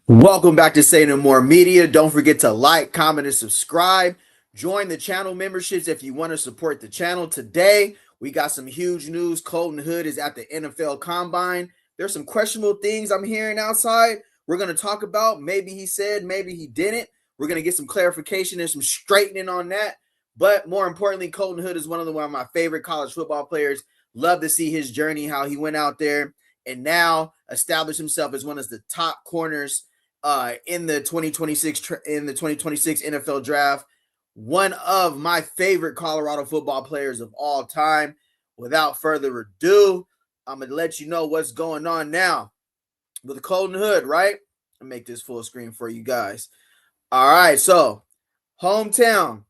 Welcome back to Say No More Media. Don't forget to like, comment, and subscribe. Join the channel memberships if you want to support the channel. Today, we got some huge news. Colton Hood is at the NFL Combine. There's some questionable things I'm hearing outside. We're going to talk about. Maybe he said, maybe he didn't. We're going to get some clarification and some straightening on that. But more importantly, Colton Hood is one of my favorite college football players. Love to see his journey, how he went out there and now established himself as one of the top corners in the 2026 NFL draft. One of my favorite Colorado football players of all time. Without further ado, I'm going to let you know what's going on now with Colton Hood, right? I'll make this full screen for you guys. All right, so hometown,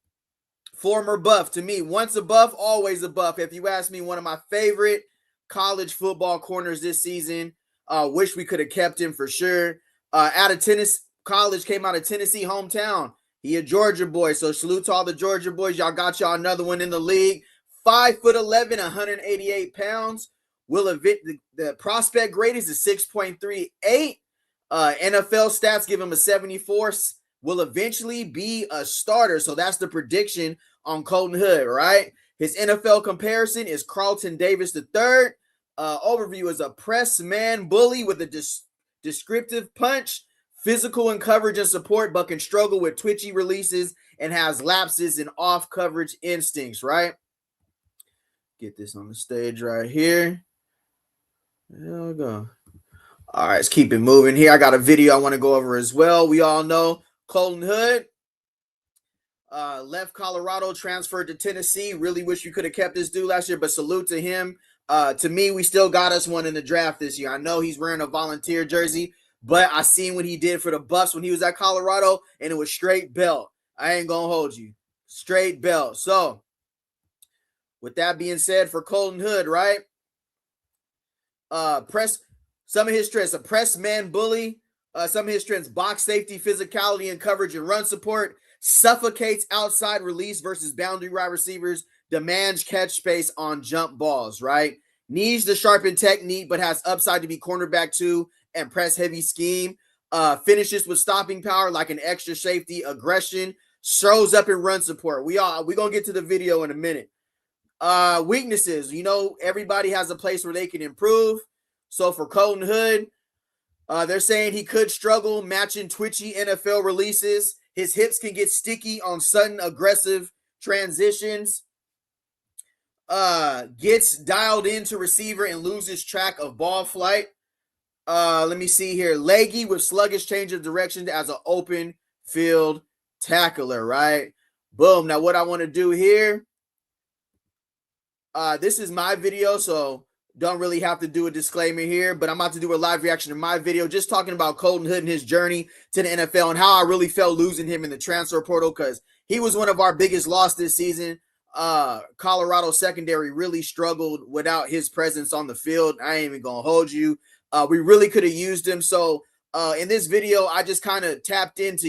former Buff. To me, once a Buff, always a Buff. If you ask me, one of my favorite college football corners this season. Wish we could have kept him for sure. Out of Tennessee, college, came out of Tennessee, hometown. He a Georgia boy, so salute to all the Georgia boys. Y'all got y'all another one in the league. 5'11", 188 pounds. The prospect grade is a 6.38. NFL stats give him a 74. Will eventually be a starter, so that's the prediction on Colton Hood, right? His NFL comparison is Carlton Davis III. Overview is a press man bully with a descriptive punch, physical and coverage and support, but can struggle with twitchy releases and has lapses in off coverage instincts, right? Get this on the stage right here. There we go. All right, let's keep it moving here. I got a video I want to go over as well. We all know Colton Hood left Colorado, transferred to Tennessee. Really wish you could have kept this dude last year, but salute to him. To me, we still got us one in the draft this year. I know he's wearing a volunteer jersey, but I seen what he did for the Buffs when he was at Colorado, and it was straight belt. I ain't going to hold you. Straight belt. So, with that being said, for Colton Hood, right? Some of his strengths, a press man bully. Some of his strengths, box safety, physicality, and coverage and run support. Suffocates outside release versus boundary wide receivers. Demands catch space on jump balls, right? Needs to sharpen technique, but has upside to be cornerback too and press heavy scheme. Finishes with stopping power like an extra safety. Aggression. Shows up in run support. We're going to get to the video in a minute. Weaknesses. You know, everybody has a place where they can improve. So for Colton Hood, they're saying he could struggle matching twitchy NFL releases. His hips can get sticky on sudden aggressive transitions. Gets dialed into receiver and loses track of ball flight. Let me see here. Leggy with sluggish change of direction as an open field tackler, right? Boom. Now what I want to do here, this is my video, so don't really have to do a disclaimer here, but I'm about to do a live reaction to my video just talking about Colton Hood and his journey to the NFL and how I really felt losing him in the transfer portal because he was one of our biggest losses this season. Colorado secondary really struggled without his presence on the field. I ain't even gonna hold you. We really could have used him. So in this video, I just kind of tapped into,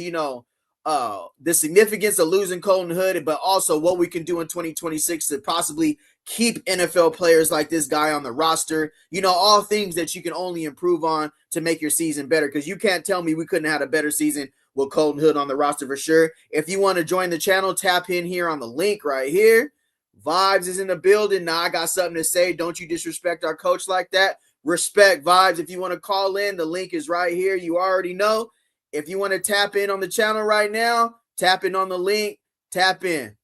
the significance of losing Colton Hood, but also what we can do in 2026 to possibly keep NFL players like this guy on the roster. All things that you can only improve on to make your season better, because you can't tell me we couldn't have had a better season with Colton Hood on the roster for sure. If you want to join the channel, tap in here on the link right here. Vibes is in the building. Now I got something to say. Don't you disrespect our coach like that. Respect Vibes. If you want to call in, the link is right here. You already know. If you want to tap in on the channel right now, tap in on the link. Tap in.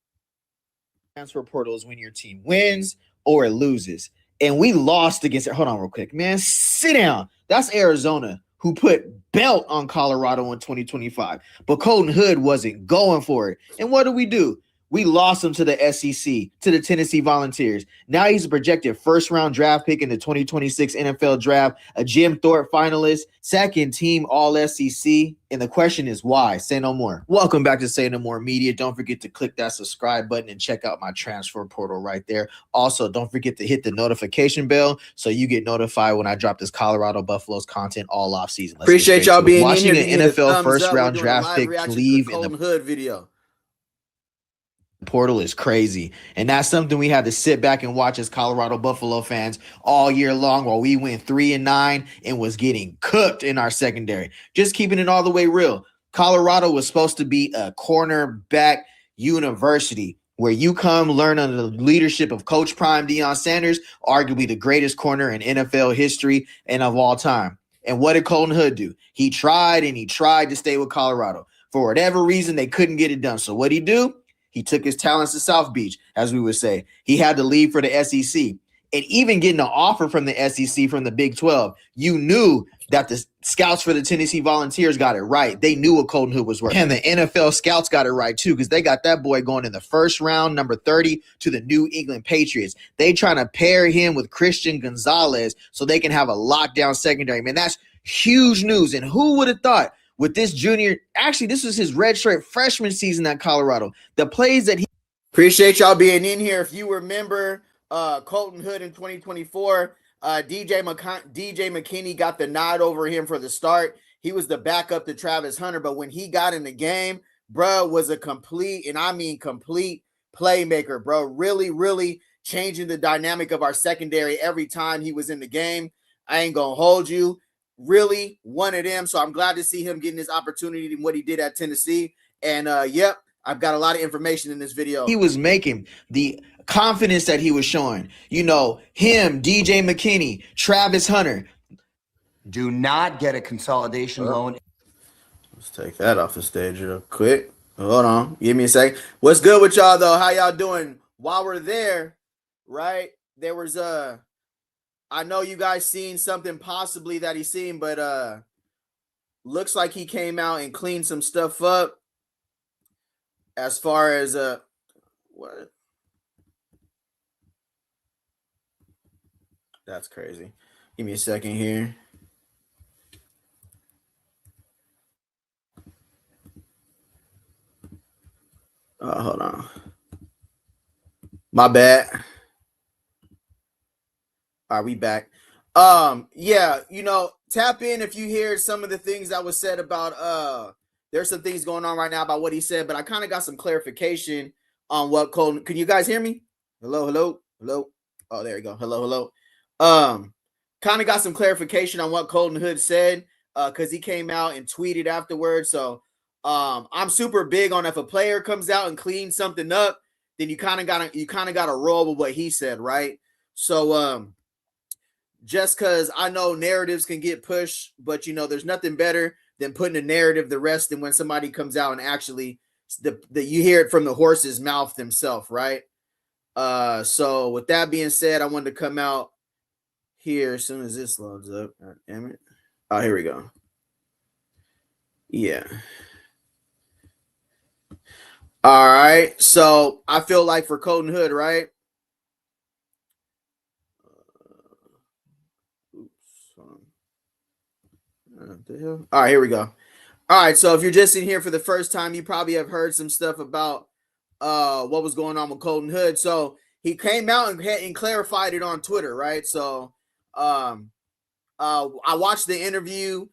Transfer portal is when your team wins or it loses. And we lost against it. Hold on real quick, man. Sit down. That's Arizona, who put belt on Colorado in 2025. But Colton Hood wasn't going for it. And what do? We lost him to the SEC, to the Tennessee Volunteers. Now he's a projected first-round draft pick in the 2026 NFL Draft, a Jim Thorpe finalist, second team All-SEC. And the question is why? Say no more. Welcome back to Say No More Media. Don't forget to click that subscribe button and check out my transfer portal right there. Also, don't forget to hit the notification bell so you get notified when I drop this Colorado Buffaloes content all off season. Appreciate y'all being watching in here. Watching an NFL first-round draft pick. Leave in the Colton Hood video. portal is crazy. And that's something we had to sit back and watch as Colorado Buffalo fans all year long while we went 3-9 and was getting cooked in our secondary. Just keeping it all the way real. Colorado was supposed to be a cornerback university where you come learn under the leadership of Coach Prime Deion Sanders, arguably the greatest corner in NFL history and of all time. And what did Colton Hood do? He tried and he tried to stay with Colorado. For whatever reason, they couldn't get it done. So what did he do? He took his talents to South Beach, as we would say. He had to leave for the SEC. And even getting an offer from the SEC from the Big 12, you knew that the scouts for the Tennessee Volunteers got it right. They knew what Colton Hood was worth. And the NFL scouts got it right, too, because they got that boy going in the first round, number 30, to the New England Patriots. They trying to pair him with Christian Gonzalez so they can have a lockdown secondary. Man, that's huge news. And who would have thought with this junior – actually, this was his redshirt freshman season at Colorado. The plays that he – appreciate y'all being in here. If you remember Colton Hood in 2024 – DJ McKinney got the nod over him for the start. He was the backup to Travis Hunter, but when he got in the game, bro, was a complete, and I mean complete playmaker, bro. Really, really changing the dynamic of our secondary every time he was in the game. I ain't gonna hold you. Really wanted him, so I'm glad to see him getting his opportunity and what he did at Tennessee. And yep, I've got a lot of information in this video. He was making the confidence that he was showing. You know, him, DJ McKinney, Travis Hunter. Do not get a consolidation loan. Let's take that off the stage real quick. Hold on. Give me a second. What's good with y'all, though? How y'all doing? While we're there, right, there was I know you guys seen something possibly that he's seen, but looks like he came out and cleaned some stuff up as far as what? That's crazy. Give me a second here. Hold on. My bad. All right, we back. Yeah, you know, tap in if you hear some of the things that was said about there's some things going on right now about what he said, but I kind of got some clarification on what Colton. Can you guys hear me? Hello. Oh, there you go. Hello. Kind of got some clarification on what Colton Hood said because he came out and tweeted afterwards. So I'm super big on if a player comes out and cleans something up, then you kind of gotta roll with what he said, right? So just because I know narratives can get pushed, but you know there's nothing better than putting a narrative to rest than when somebody comes out and actually you hear it from the horse's mouth themselves, right? So with that being said, I wanted to come out here as soon as this loads up. God damn it. Oh, here we go. Yeah. All right. So I feel like for Colton Hood, right? All right, here we go. All right, so if you're just in here for the first time, you probably have heard some stuff about what was going on with Colton Hood. So he came out and clarified it on Twitter, right? So I watched the interview.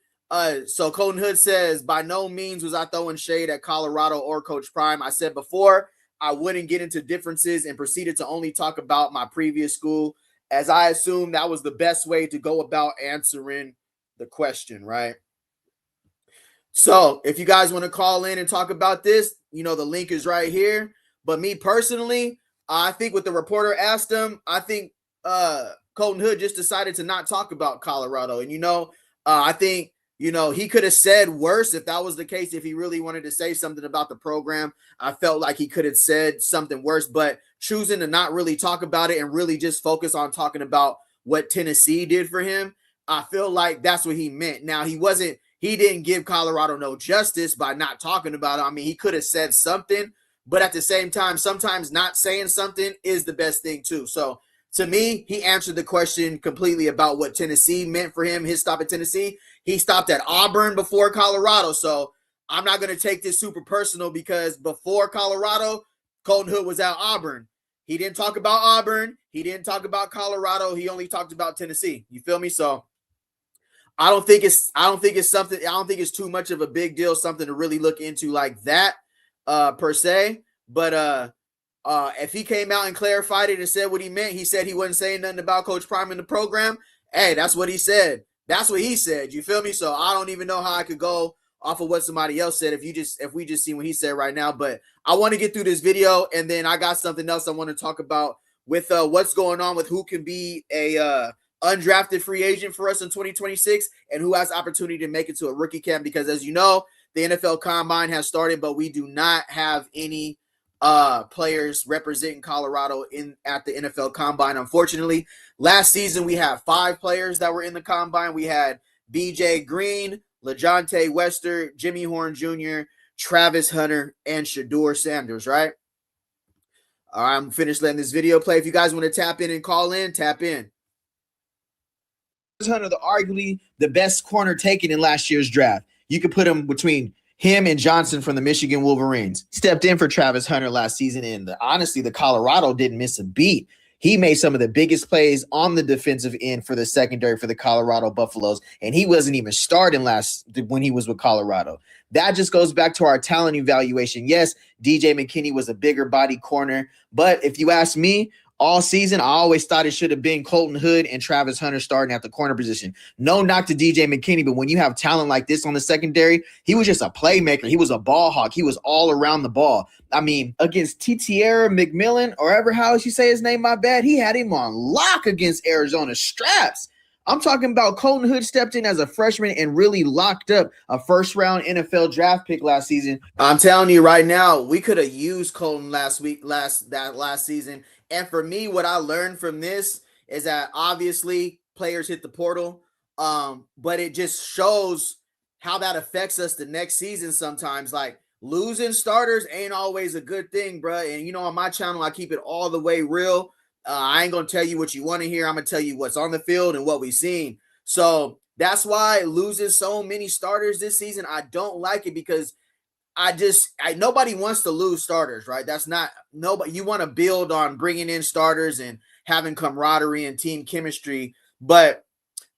So Colton Hood says, by no means was I throwing shade at Colorado or Coach Prime. I said before I wouldn't get into differences and proceeded to only talk about my previous school, as I assumed that was the best way to go about answering the question, right? So if you guys want to call in and talk about this, you know, the link is right here. But me personally, I think what the reporter asked him, I think Colton Hood just decided to not talk about Colorado. And, you know, I think, you know, he could have said worse if that was the case. If he really wanted to say something about the program, I felt like he could have said something worse. But choosing to not really talk about it and really just focus on talking about what Tennessee did for him, I feel like that's what he meant. Now, he didn't give Colorado no justice by not talking about it. I mean, he could have said something, but at the same time, sometimes not saying something is the best thing too. So to me, he answered the question completely about what Tennessee meant for him, his stop at Tennessee. He stopped at Auburn before Colorado. So I'm not going to take this super personal because before Colorado, Colton Hood was at Auburn. He didn't talk about Auburn. He didn't talk about Colorado. He only talked about Tennessee. You feel me? So I don't think it's too much of a big deal, something to really look into like that per se. But If he came out and clarified it and said what he meant, he said he wasn't saying nothing about Coach Prime in the program. Hey, that's what he said. That's what he said. You feel me? So I don't even know how I could go off of what somebody else said if we just see what he said right now. But I want to get through this video, and then I got something else I want to talk about with what's going on with who can be a undrafted free agent for us in 2026 and who has opportunity to make it to a rookie camp. Because as you know, the NFL Combine has started, but we do not have any players representing Colorado at the NFL Combine. Unfortunately, last season we had 5 players that were in the Combine. We had BJ Green, LaJohntay Wester, Jimmy Horn Jr., Travis Hunter, and Shedeur Sanders, right? All right, I'm finished letting this video play. If you guys want to tap in and call in, tap in. Hunter, arguably the best corner taken in last year's draft. You could put him between him and Johnson from the Michigan Wolverines. Stepped in for Travis Hunter last season, and honestly, the Colorado didn't miss a beat. He made some of the biggest plays on the defensive end for the secondary for the Colorado Buffaloes, and he wasn't even starting when he was with Colorado. That just goes back to our talent evaluation. Yes, DJ McKinney was a bigger body corner, but if you ask me, all season, I always thought it should have been Colton Hood and Travis Hunter starting at the corner position. No knock to DJ McKinney, but when you have talent like this on the secondary, he was just a playmaker. He was a ball hawk. He was all around the ball. I mean, against Titiera McMillan, or ever how you say his name, my bad, he had him on lock against Arizona straps. I'm talking about Colton Hood stepped in as a freshman and really locked up a first-round NFL draft pick last season. I'm telling you right now, we could have used Colton last season. And for me, what I learned from this is that obviously players hit the portal, but it just shows how that affects us the next season sometimes. Like, losing starters ain't always a good thing, bro. And, you know, on my channel, I keep it all the way real. I ain't going to tell you what you want to hear. I'm going to tell you what's on the field and what we've seen. So that's why losing so many starters this season, I don't like it, because nobody wants to lose starters, right? That's not nobody. You want to build on bringing in starters and having camaraderie and team chemistry. But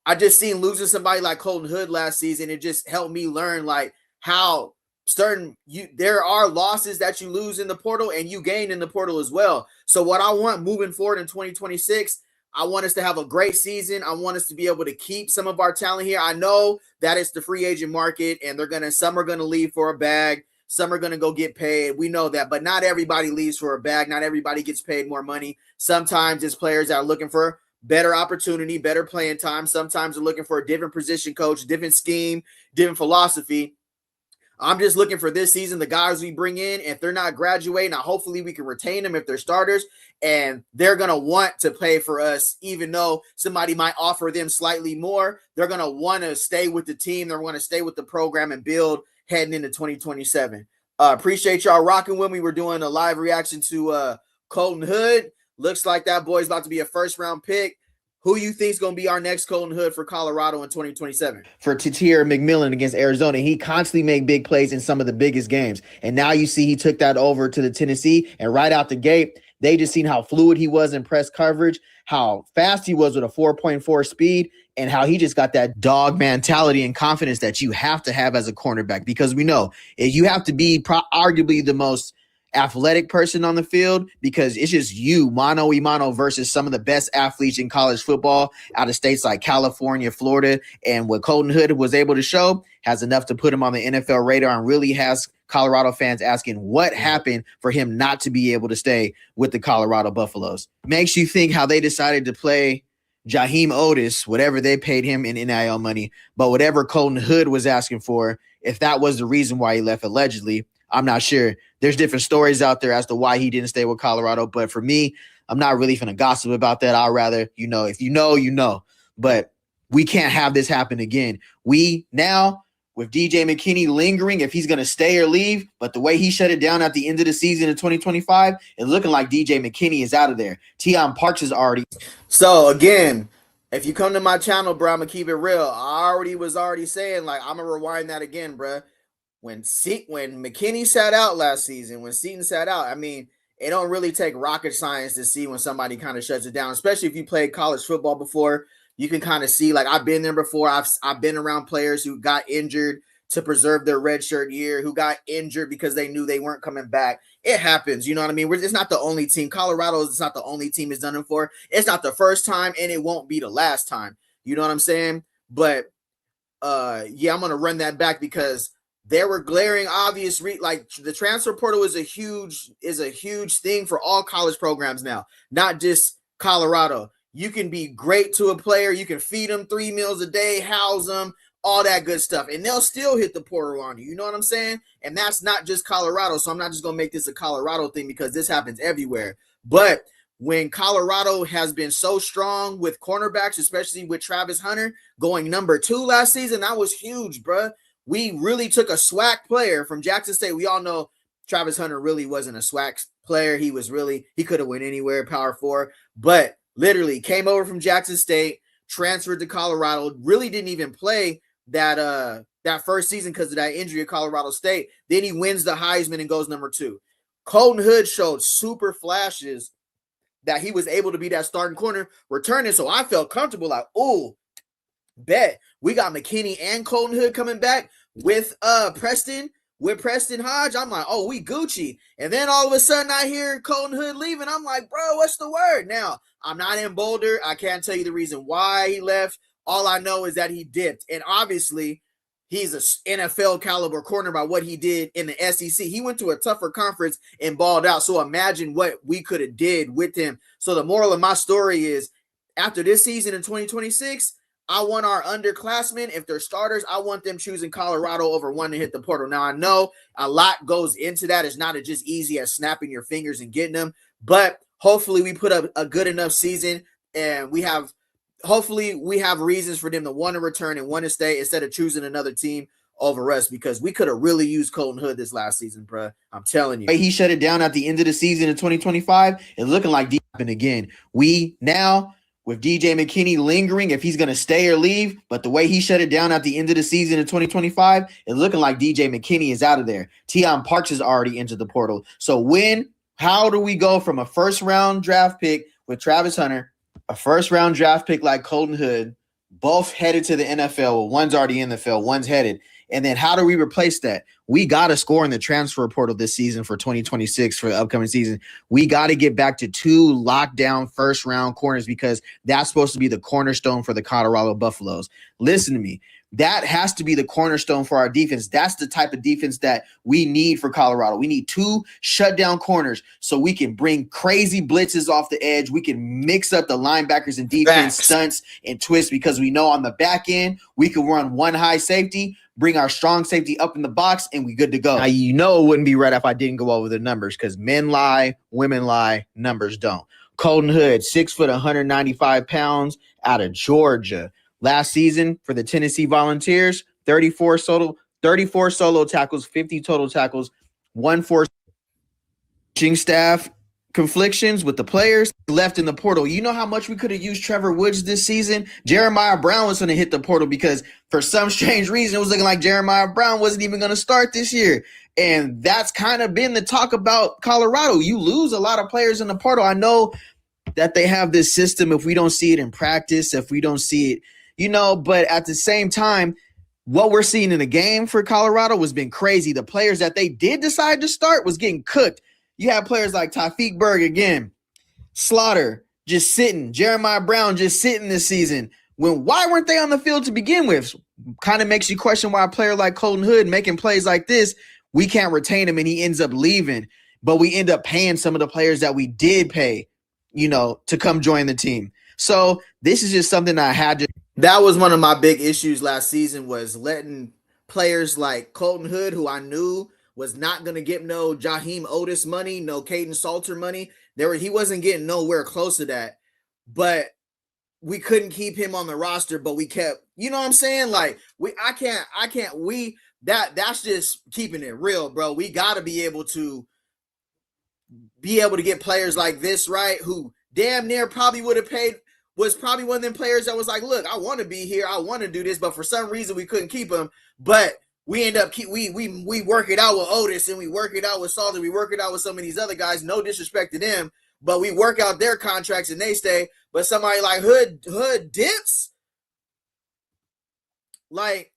I just seen losing somebody like Colton Hood last season. It just helped me learn like how there are losses that you lose in the portal and you gain in the portal as well. So what I want moving forward in 2026, I want us to have a great season. I want us to be able to keep some of our talent here. I know that it's the free agent market, and some are gonna leave for a bag, some are gonna go get paid. We know that, but not everybody leaves for a bag. Not everybody gets paid more money. Sometimes it's players that are looking for better opportunity, better playing time. Sometimes they're looking for a different position coach, different scheme, different philosophy. I'm just looking for this season, the guys we bring in, if they're not graduating, hopefully we can retain them if they're starters, and they're going to want to play for us, even though somebody might offer them slightly more. They're going to want to stay with the team. They're going to stay with the program and build heading into 2027. Appreciate y'all rocking with me. We're doing a live reaction to Colton Hood. Looks like that boy's about to be a first-round pick. Who you think is going to be our next Colton Hood for Colorado in 2027? For Titiera McMillan against Arizona, he constantly made big plays in some of the biggest games. And now you see he took that over to the Tennessee, and right out the gate, they just seen how fluid he was in press coverage, how fast he was with a 4.4 speed, and how he just got that dog mentality and confidence that you have to have as a cornerback. Because we know you have to be arguably the most athletic person on the field, because it's just you mano a mano versus some of the best athletes in college football out of states like California, Florida. And what Colton Hood was able to show has enough to put him on the NFL radar, and really has Colorado fans asking what happened for him not to be able to stay with the Colorado Buffaloes. Makes you think how they decided to play Jaheim Otis, whatever they paid him in NIL money, but whatever Colton Hood was asking for, if that was the reason why he left allegedly, I'm not sure. There's different stories out there as to why he didn't stay with Colorado. But for me, I'm not really going to gossip about that. I'd rather, if you know, you know. But we can't have this happen again. We now, with DJ McKinney lingering, if he's going to stay or leave, but the way he shut it down at the end of the season in 2025, it's looking like DJ McKinney is out of there. Tion Parks is already. So, again, if you come to my channel, bro, I'm going to keep it real. I was already saying, like, I'm going to rewind that again, bro. When McKinney sat out last season, when Seton sat out, I mean, it don't really take rocket science to see when somebody kind of shuts it down, especially if you played college football before. You can kind of see, like, I've been there before. I've been around players who got injured to preserve their redshirt year, who got injured because they knew they weren't coming back. It happens, you know what I mean? It's not the only team. Colorado is not the only team it's done it for. It's not the first time, and it won't be the last time. You know what I'm saying? But yeah, I'm gonna run that back because there were glaring obvious like the transfer portal is a huge thing for all college programs now, not just Colorado. You can be great to a player, you can feed them 3 meals a day, house them, all that good stuff, and they'll still hit the portal on you. You know what I'm saying? And that's not just Colorado. So I'm not just gonna make this a Colorado thing because this happens everywhere. But when Colorado has been so strong with cornerbacks, especially with Travis Hunter going number 2 last season, that was huge, bro. We really took a SWAC player from Jackson State. We all know Travis Hunter really wasn't a SWAC player. He could have went anywhere, Power 4, but literally came over from Jackson State, transferred to Colorado, really didn't even play that first season because of that injury at Colorado State. Then he wins the Heisman and goes number 2. Colton Hood showed super flashes that he was able to be that starting corner returning. So I felt comfortable, like, oh, bet we got McKinney and Colton Hood coming back with Preston Hodge. I'm like, oh, we Gucci. And then all of a sudden I hear Colton Hood leaving. I'm like, bro, what's the word? Now, I'm not in Boulder. I can't tell you the reason why he left. All I know is that he dipped. And obviously, he's an NFL caliber corner by what he did in the SEC. He went to a tougher conference and balled out. So imagine what we could have did with him. So the moral of my story is, after this season in 2026, I want our underclassmen, if they're starters, I want them choosing Colorado over one to hit the portal. Now, I know a lot goes into that. It's not just easy as snapping your fingers and getting them. But hopefully we put up a good enough season, and hopefully we have reasons for them to want to return and want to stay instead of choosing another team over us, because we could have really used Colton Hood this last season, bro. I'm telling you. He shut it down at the end of the season in 2025. It's looking like deep again. We now, with DJ McKinney lingering, if he's going to stay or leave, but the way he shut it down at the end of the season in 2025, it's looking like DJ McKinney is out of there. Tion Parks is already into the portal. So how do we go from a first-round draft pick with Travis Hunter, a first-round draft pick like Colton Hood, both headed to the NFL? Well, one's already in the NFL, one's headed. And then how do we replace that? We got to score in the transfer portal this season for 2026 for the upcoming season. We got to get back to 2 lockdown first-round corners, because that's supposed to be the cornerstone for the Colorado Buffaloes. Listen to me. That has to be the cornerstone for our defense. That's the type of defense that we need for Colorado. We need 2 shutdown corners so we can bring crazy blitzes off the edge. We can mix up the linebackers and defense stunts and twists, because we know on the back end we can run 1 high safety, bring our strong safety up in the box, and we good to go. Now, you know it wouldn't be right if I didn't go over the numbers, because men lie, women lie, numbers don't. Colton Hood, 6 foot, 195 pounds, out of Georgia. Last season for the Tennessee Volunteers, 34 solo tackles, 50 total tackles, 1 forced staff conflictions with the players, left in the portal. You know how much we could have used Trevor Woods this season? Jeremiah Brown was going to hit the portal, because for some strange reason it was looking like Jeremiah Brown wasn't even going to start this year. And that's kind of been the talk about Colorado. You lose a lot of players in the portal. I know that they have this system, if we don't see it in practice, if we don't see it, but at the same time, what we're seeing in the game for Colorado has been crazy. The players that they did decide to start was getting cooked. You have players like Tyreek Berg again, Slaughter just sitting, Jeremiah Brown just sitting this season. Why weren't they on the field to begin with? Kind of makes you question why a player like Colton Hood making plays like this, we can't retain him and he ends up leaving. But we end up paying some of the players that we did pay, to come join the team. So this is just something I had to. That was one of my big issues last season, was letting players like Colton Hood, who I knew was not going to get no Jaheim Otis money, no Caden Salter money. He wasn't getting nowhere close to that. But we couldn't keep him on the roster, but we kept, you know what I'm saying? Like, that's just keeping it real, bro. We got to be able to get players like this, right? Who damn near probably would have paid, was probably one of them players that was like, look, I want to be here, I want to do this, but for some reason we couldn't keep him. But we end up we work it out with Otis, and we work it out with Salter, we work it out with some of these other guys. No disrespect to them, but we work out their contracts and they stay. But somebody like Hood dips. Like,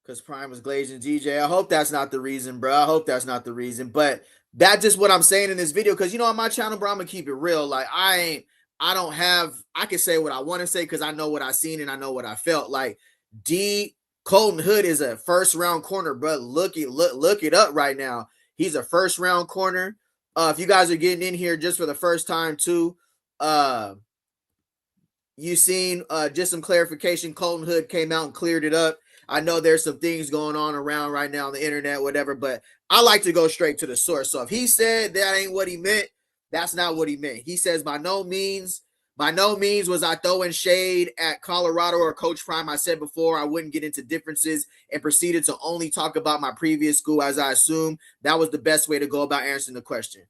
Because Prime was glazing DJ. I hope that's not the reason, bro. I hope that's not the reason. But that's just what I'm saying in this video. Because, on my channel, bro, I'm going to keep it real. Like, I can say what I want to say because I know what I seen and I know what I felt. Like, Colton Hood is a first-round corner, bro. Look it up right now. He's a first-round corner. If you guys are getting in here just for the first time, too, you seen just some clarification. Colton Hood came out and cleared it up. I know there's some things going on around right now on the internet, whatever, but I like to go straight to the source. So if he said that ain't what he meant, that's not what he meant. He says, by no means was I throwing shade at Colorado or Coach Prime. I said before I wouldn't get into differences and proceeded to only talk about my previous school, as I assume that was the best way to go about answering the question.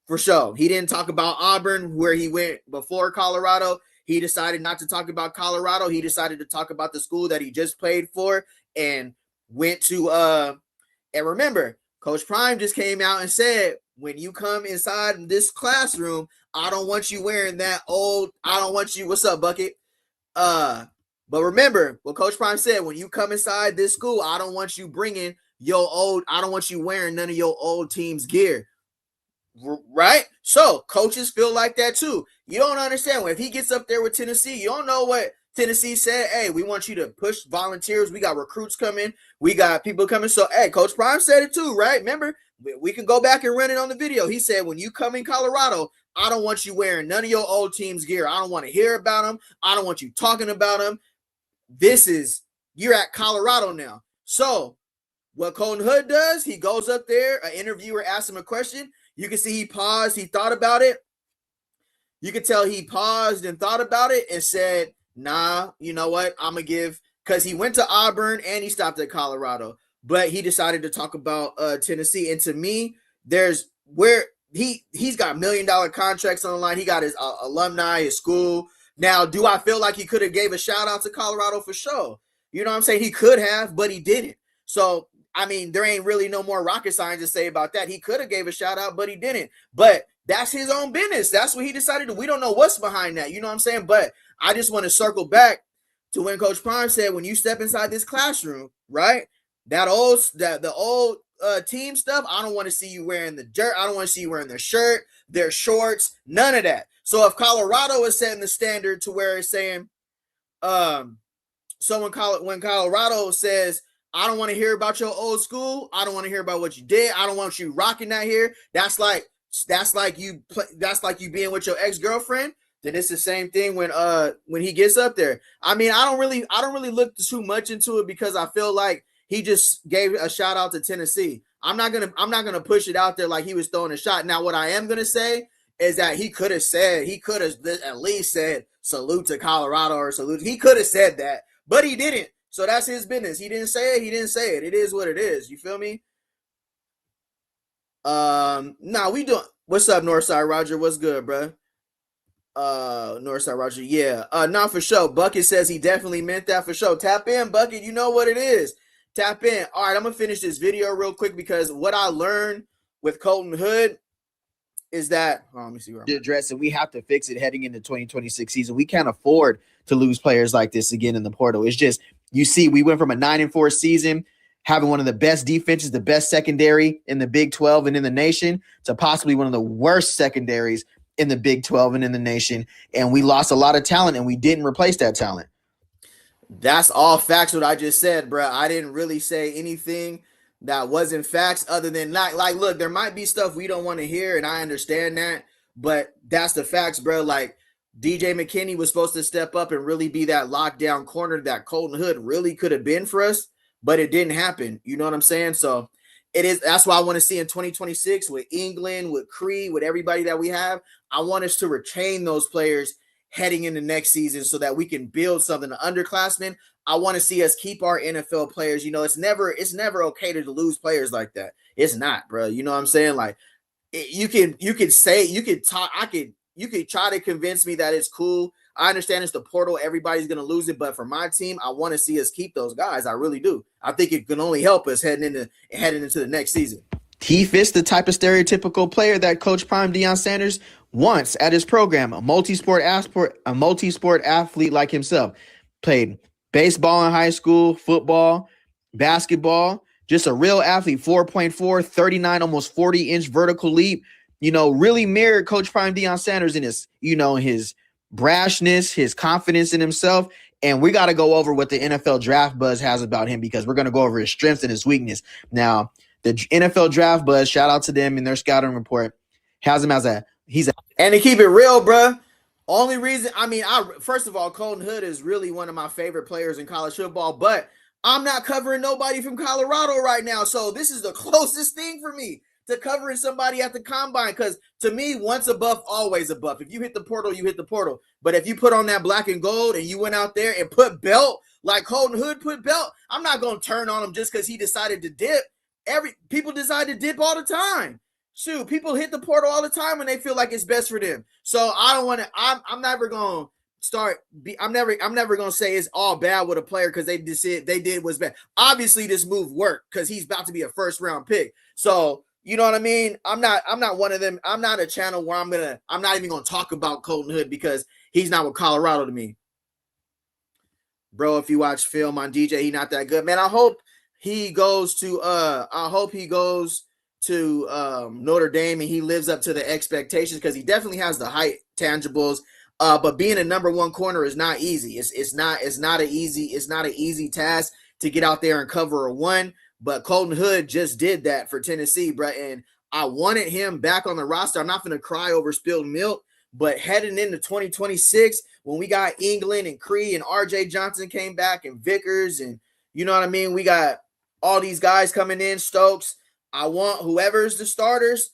For sure. He didn't talk about Auburn, where he went before Colorado. He decided not to talk about Colorado. He decided to talk about the school that he just played for and went to and remember, Coach Prime just came out and said, when you come inside this classroom, I don't want you wearing what's up, Bucket? But remember what Coach Prime said, when you come inside this school, I don't want you wearing none of your old team's gear. Right? So coaches feel like that too. You don't understand. If he gets up there with Tennessee, you don't know what Tennessee said. Hey, we want you to push volunteers. We got recruits coming. We got people coming. So, hey, Coach Prime said it too, right? Remember, we can go back and run it on the video. He said, when you come in Colorado, I don't want you wearing none of your old team's gear. I don't want to hear about them. I don't want you talking about them. You're at Colorado now. So what Colton Hood does, he goes up there. An interviewer asks him a question. You can see he paused. He thought about it. You can tell he paused and thought about it and said, nah, you know what? I'm going to give, because he went to Auburn and he stopped at Colorado, but he decided to talk about Tennessee. And to me, there's where he's got $1 million contracts on the line. He got his alumni, his school. Now, do I feel like he could have gave a shout out to Colorado? For sure. You know what I'm saying? He could have, but he didn't. So, I mean, there ain't really no more rocket science to say about that. He could have gave a shout out, but he didn't. But that's his own business. That's what he decided to. We don't know what's behind that. You know what I'm saying? But I just want to circle back to when Coach Prime said, when you step inside this classroom, right? The old team stuff, I don't want to see you wearing the dirt. I don't want to see you wearing their shirt, their shorts, none of that. So if Colorado is setting the standard to where it's saying, so when Colorado says, I don't want to hear about your old school. I don't want to hear about what you did. I don't want you rocking that here. That's like you being with your ex-girlfriend. Then it's the same thing when he gets up there. I mean, I don't really look too much into it because I feel like he just gave a shout out to Tennessee. I'm not gonna push it out there like he was throwing a shot. Now, what I am gonna say is that he could have at least said salute to Colorado or salute. He could have said that, but he didn't. So that's his business. He didn't say it. He didn't say it. It is what it is. You feel me? Nah, we doing. What's up, Northside Roger? What's good, bro? Northside Roger. Yeah. Not for sure. Bucket says he definitely meant that for sure. Tap in, Bucket. You know what it is. Tap in. All right, I'm gonna finish this video real quick because what I learned with Colton Hood is that let me see where I'm address it. We have to fix it heading into 2026 season. We can't afford to lose players like this again in the portal. It's just, you see, we went from a 9-4 season, having one of the best defenses, the best secondary in the Big 12 and in the nation, to possibly one of the worst secondaries in the Big 12 and in the nation. And we lost a lot of talent and we didn't replace that talent. That's all facts what I just said, bro. I didn't really say anything that wasn't facts other than like, look, there might be stuff we don't want to hear, and I understand that, but that's the facts, bro. Like, DJ McKinney was supposed to step up and really be that lockdown corner that Colton Hood really could have been for us, but it didn't happen. You know what I'm saying? So that's why I want to see in 2026 with England, with Cree, with everybody that we have, I want us to retain those players heading into next season so that we can build something. The underclassmen, I want to see us keep our NFL players. You know, it's never okay to lose players like that. It's not, bro. You know what I'm saying? Like, you could try to convince me that it's cool. I understand it's the portal. Everybody's going to lose it. But for my team, I want to see us keep those guys. I really do. I think it can only help us heading into the next season. He fits the type of stereotypical player that Coach Prime Deion Sanders wants at his program, a multi-sport athlete like himself. Played baseball in high school, football, basketball, just a real athlete, 4.4, 39, almost 40-inch vertical leap, really mirrored Coach Prime Deion Sanders in his, his brashness, his confidence in himself. And we got to go over what the NFL Draft Buzz has about him, because we're going to go over his strengths and his weakness. Now, the NFL Draft Buzz, shout out to them in their scouting report, has him as and to keep it real, bruh, only reason, first of all, Colton Hood is really one of my favorite players in college football, but I'm not covering nobody from Colorado right now. So this is the closest thing for me to covering somebody at the combine, because to me, once a buff, always a buff. If you hit the portal, you hit the portal. But if you put on that black and gold and you went out there and put belt like Colton Hood put belt, I'm not going to turn on him just because he decided to dip. People decide to dip all the time. Shoot, people hit the portal all the time when they feel like it's best for them. So I don't want to. I'm never going to start. I'm never going to say it's all bad with a player because they did what's bad. Obviously, this move worked because he's about to be a first round pick. So you know what I mean? I'm not one of them. I'm not a channel where I'm not even going to talk about Colton Hood because he's not with Colorado to me. Bro, if you watch film on DJ, he's not that good, man. I hope he goes to Notre Dame and he lives up to the expectations, because he definitely has the height tangibles. But being a number one corner is not easy. It's not an easy task to get out there and cover a one. But Colton Hood just did that for Tennessee, bro. And I wanted him back on the roster. I'm not going to cry over spilled milk, but heading into 2026, when we got England and Cree and RJ Johnson came back and Vickers, and you know what I mean? We got all these guys coming in, Stokes. I want whoever's the starters,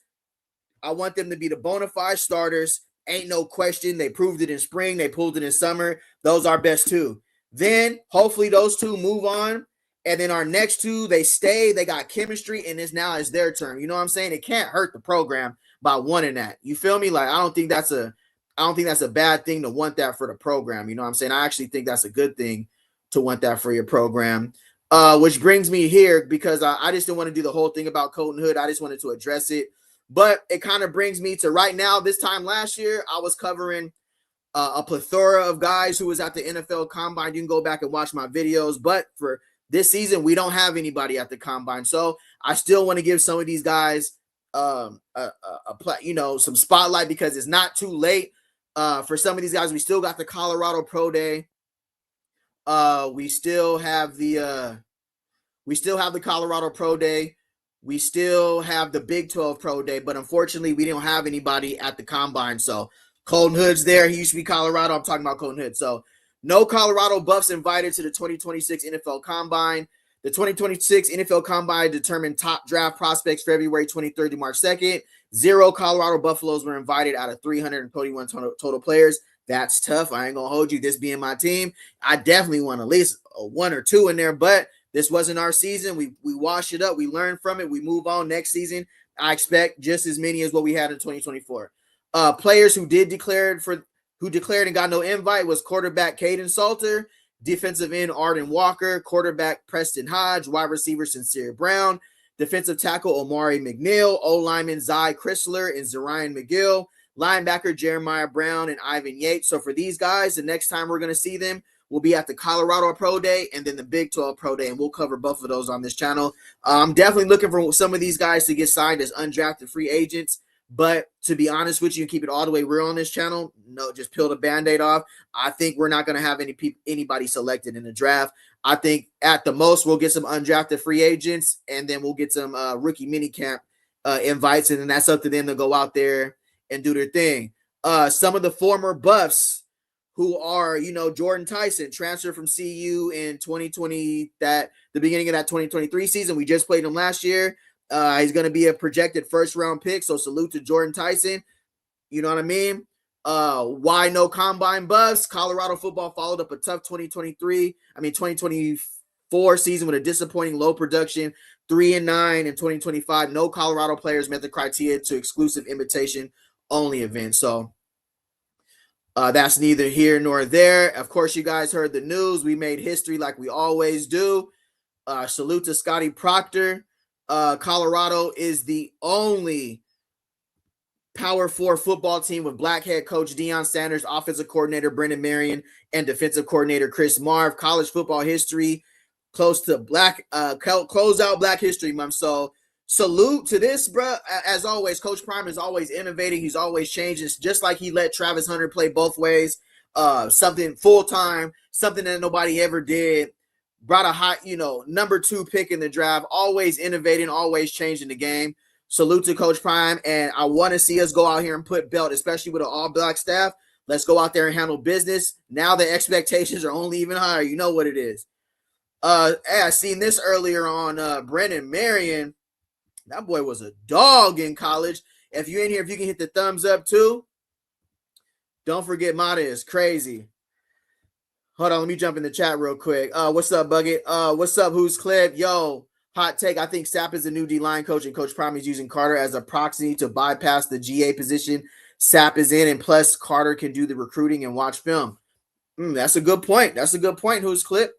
I want them to be the bona fide starters. Ain't no question. They proved it in spring. They pulled it in summer. Those are best two. Then hopefully those two move on. And then our next two, they stay. They got chemistry, and it's their turn. You know what I'm saying? It can't hurt the program by wanting that. You feel me? Like, I don't think that's a bad thing to want that for the program. You know what I'm saying? I actually think that's a good thing to want that for your program. Which brings me here, because I just didn't want to do the whole thing about Colton Hood. I just wanted to address it. But it kind of brings me to right now. This time last year, I was covering a plethora of guys who was at the NFL Combine. You can go back and watch my videos. But for this season, we don't have anybody at the Combine. So I still want to give some of these guys some spotlight, because it's not too late. For some of these guys, we still got the Colorado Pro Day. We still have the Colorado Pro Day. We still have the Big 12 Pro Day, but unfortunately, we didn't have anybody at the Combine. So Colton Hood's there. He used to be Colorado. I'm talking about Colton Hood. So no Colorado Buffs invited to the 2026 NFL Combine. The 2026 NFL Combine determined top draft prospects February 23rd to March 2nd. 0 Colorado Buffaloes were invited out of 321 total players. That's tough. I ain't going to hold you. This being my team, I definitely want at least 1 or 2 in there, but this wasn't our season. We wash it up. We learn from it. We move on. Next season, I expect just as many as what we had in 2024. Players who declared and got no invite was quarterback Caden Salter, defensive end Arden Walker, quarterback Preston Hodge, wide receiver Sincere Brown, defensive tackle Omari McNeil, O-lineman Zy Chrysler and Zarian McGill, linebacker Jeremiah Brown and Ivan Yates. So for these guys, the next time we're going to see them will be at the Colorado Pro Day and then the Big 12 Pro Day, and we'll cover both of those on this channel. I'm definitely looking for some of these guys to get signed as undrafted free agents, but to be honest with you and keep it all the way real on this channel, no, just peel the Band-Aid off. I think we're not going to have anybody selected in the draft. I think at the most we'll get some undrafted free agents, and then we'll get some rookie minicamp invites, and then that's up to them to go out there and do their thing. Some of the former Buffs who are, Jordan Tyson, transferred from CU in 2020, the beginning of that 2023 season. We just played him last year. He's going to be a projected first-round pick, so salute to Jordan Tyson. You know what I mean? Why no Combine Buffs? Colorado football followed up a tough 2024 season with a disappointing low production, 3-9 in 2025. No Colorado players met the criteria to exclusive invitation-only event. So that's neither here nor there. Of course, you guys heard the news. We made history like we always do. Salute to Scotty Proctor. Colorado is the only Power 4 football team with black head coach Deion Sanders, offensive coordinator Brendan Marion, and defensive coordinator Chris Marv. College football history, close to close out Black History Month. So salute to this, bro. As always, Coach Prime is always innovating. He's always changing, just like he let Travis Hunter play both ways. Something full time, something that nobody ever did. Brought a high, number 2 pick in the draft. Always innovating, always changing the game. Salute to Coach Prime, and I want to see us go out here and put belt, especially with an all-black staff. Let's go out there and handle business. Now the expectations are only even higher. You know what it is. I seen this earlier on Brennan Marion. That boy was a dog in college. If you're in here, if you can hit the thumbs up too. Don't forget Mata is crazy. Hold on, let me jump in the chat real quick. What's up, Bucket? What's up, Who's Clip? Yo, hot take. I think Sapp is the new D-line coach, and Coach Prime is using Carter as a proxy to bypass the GA position Sapp is in, and plus Carter can do the recruiting and watch film. That's a good point. That's a good point, Who's Clip?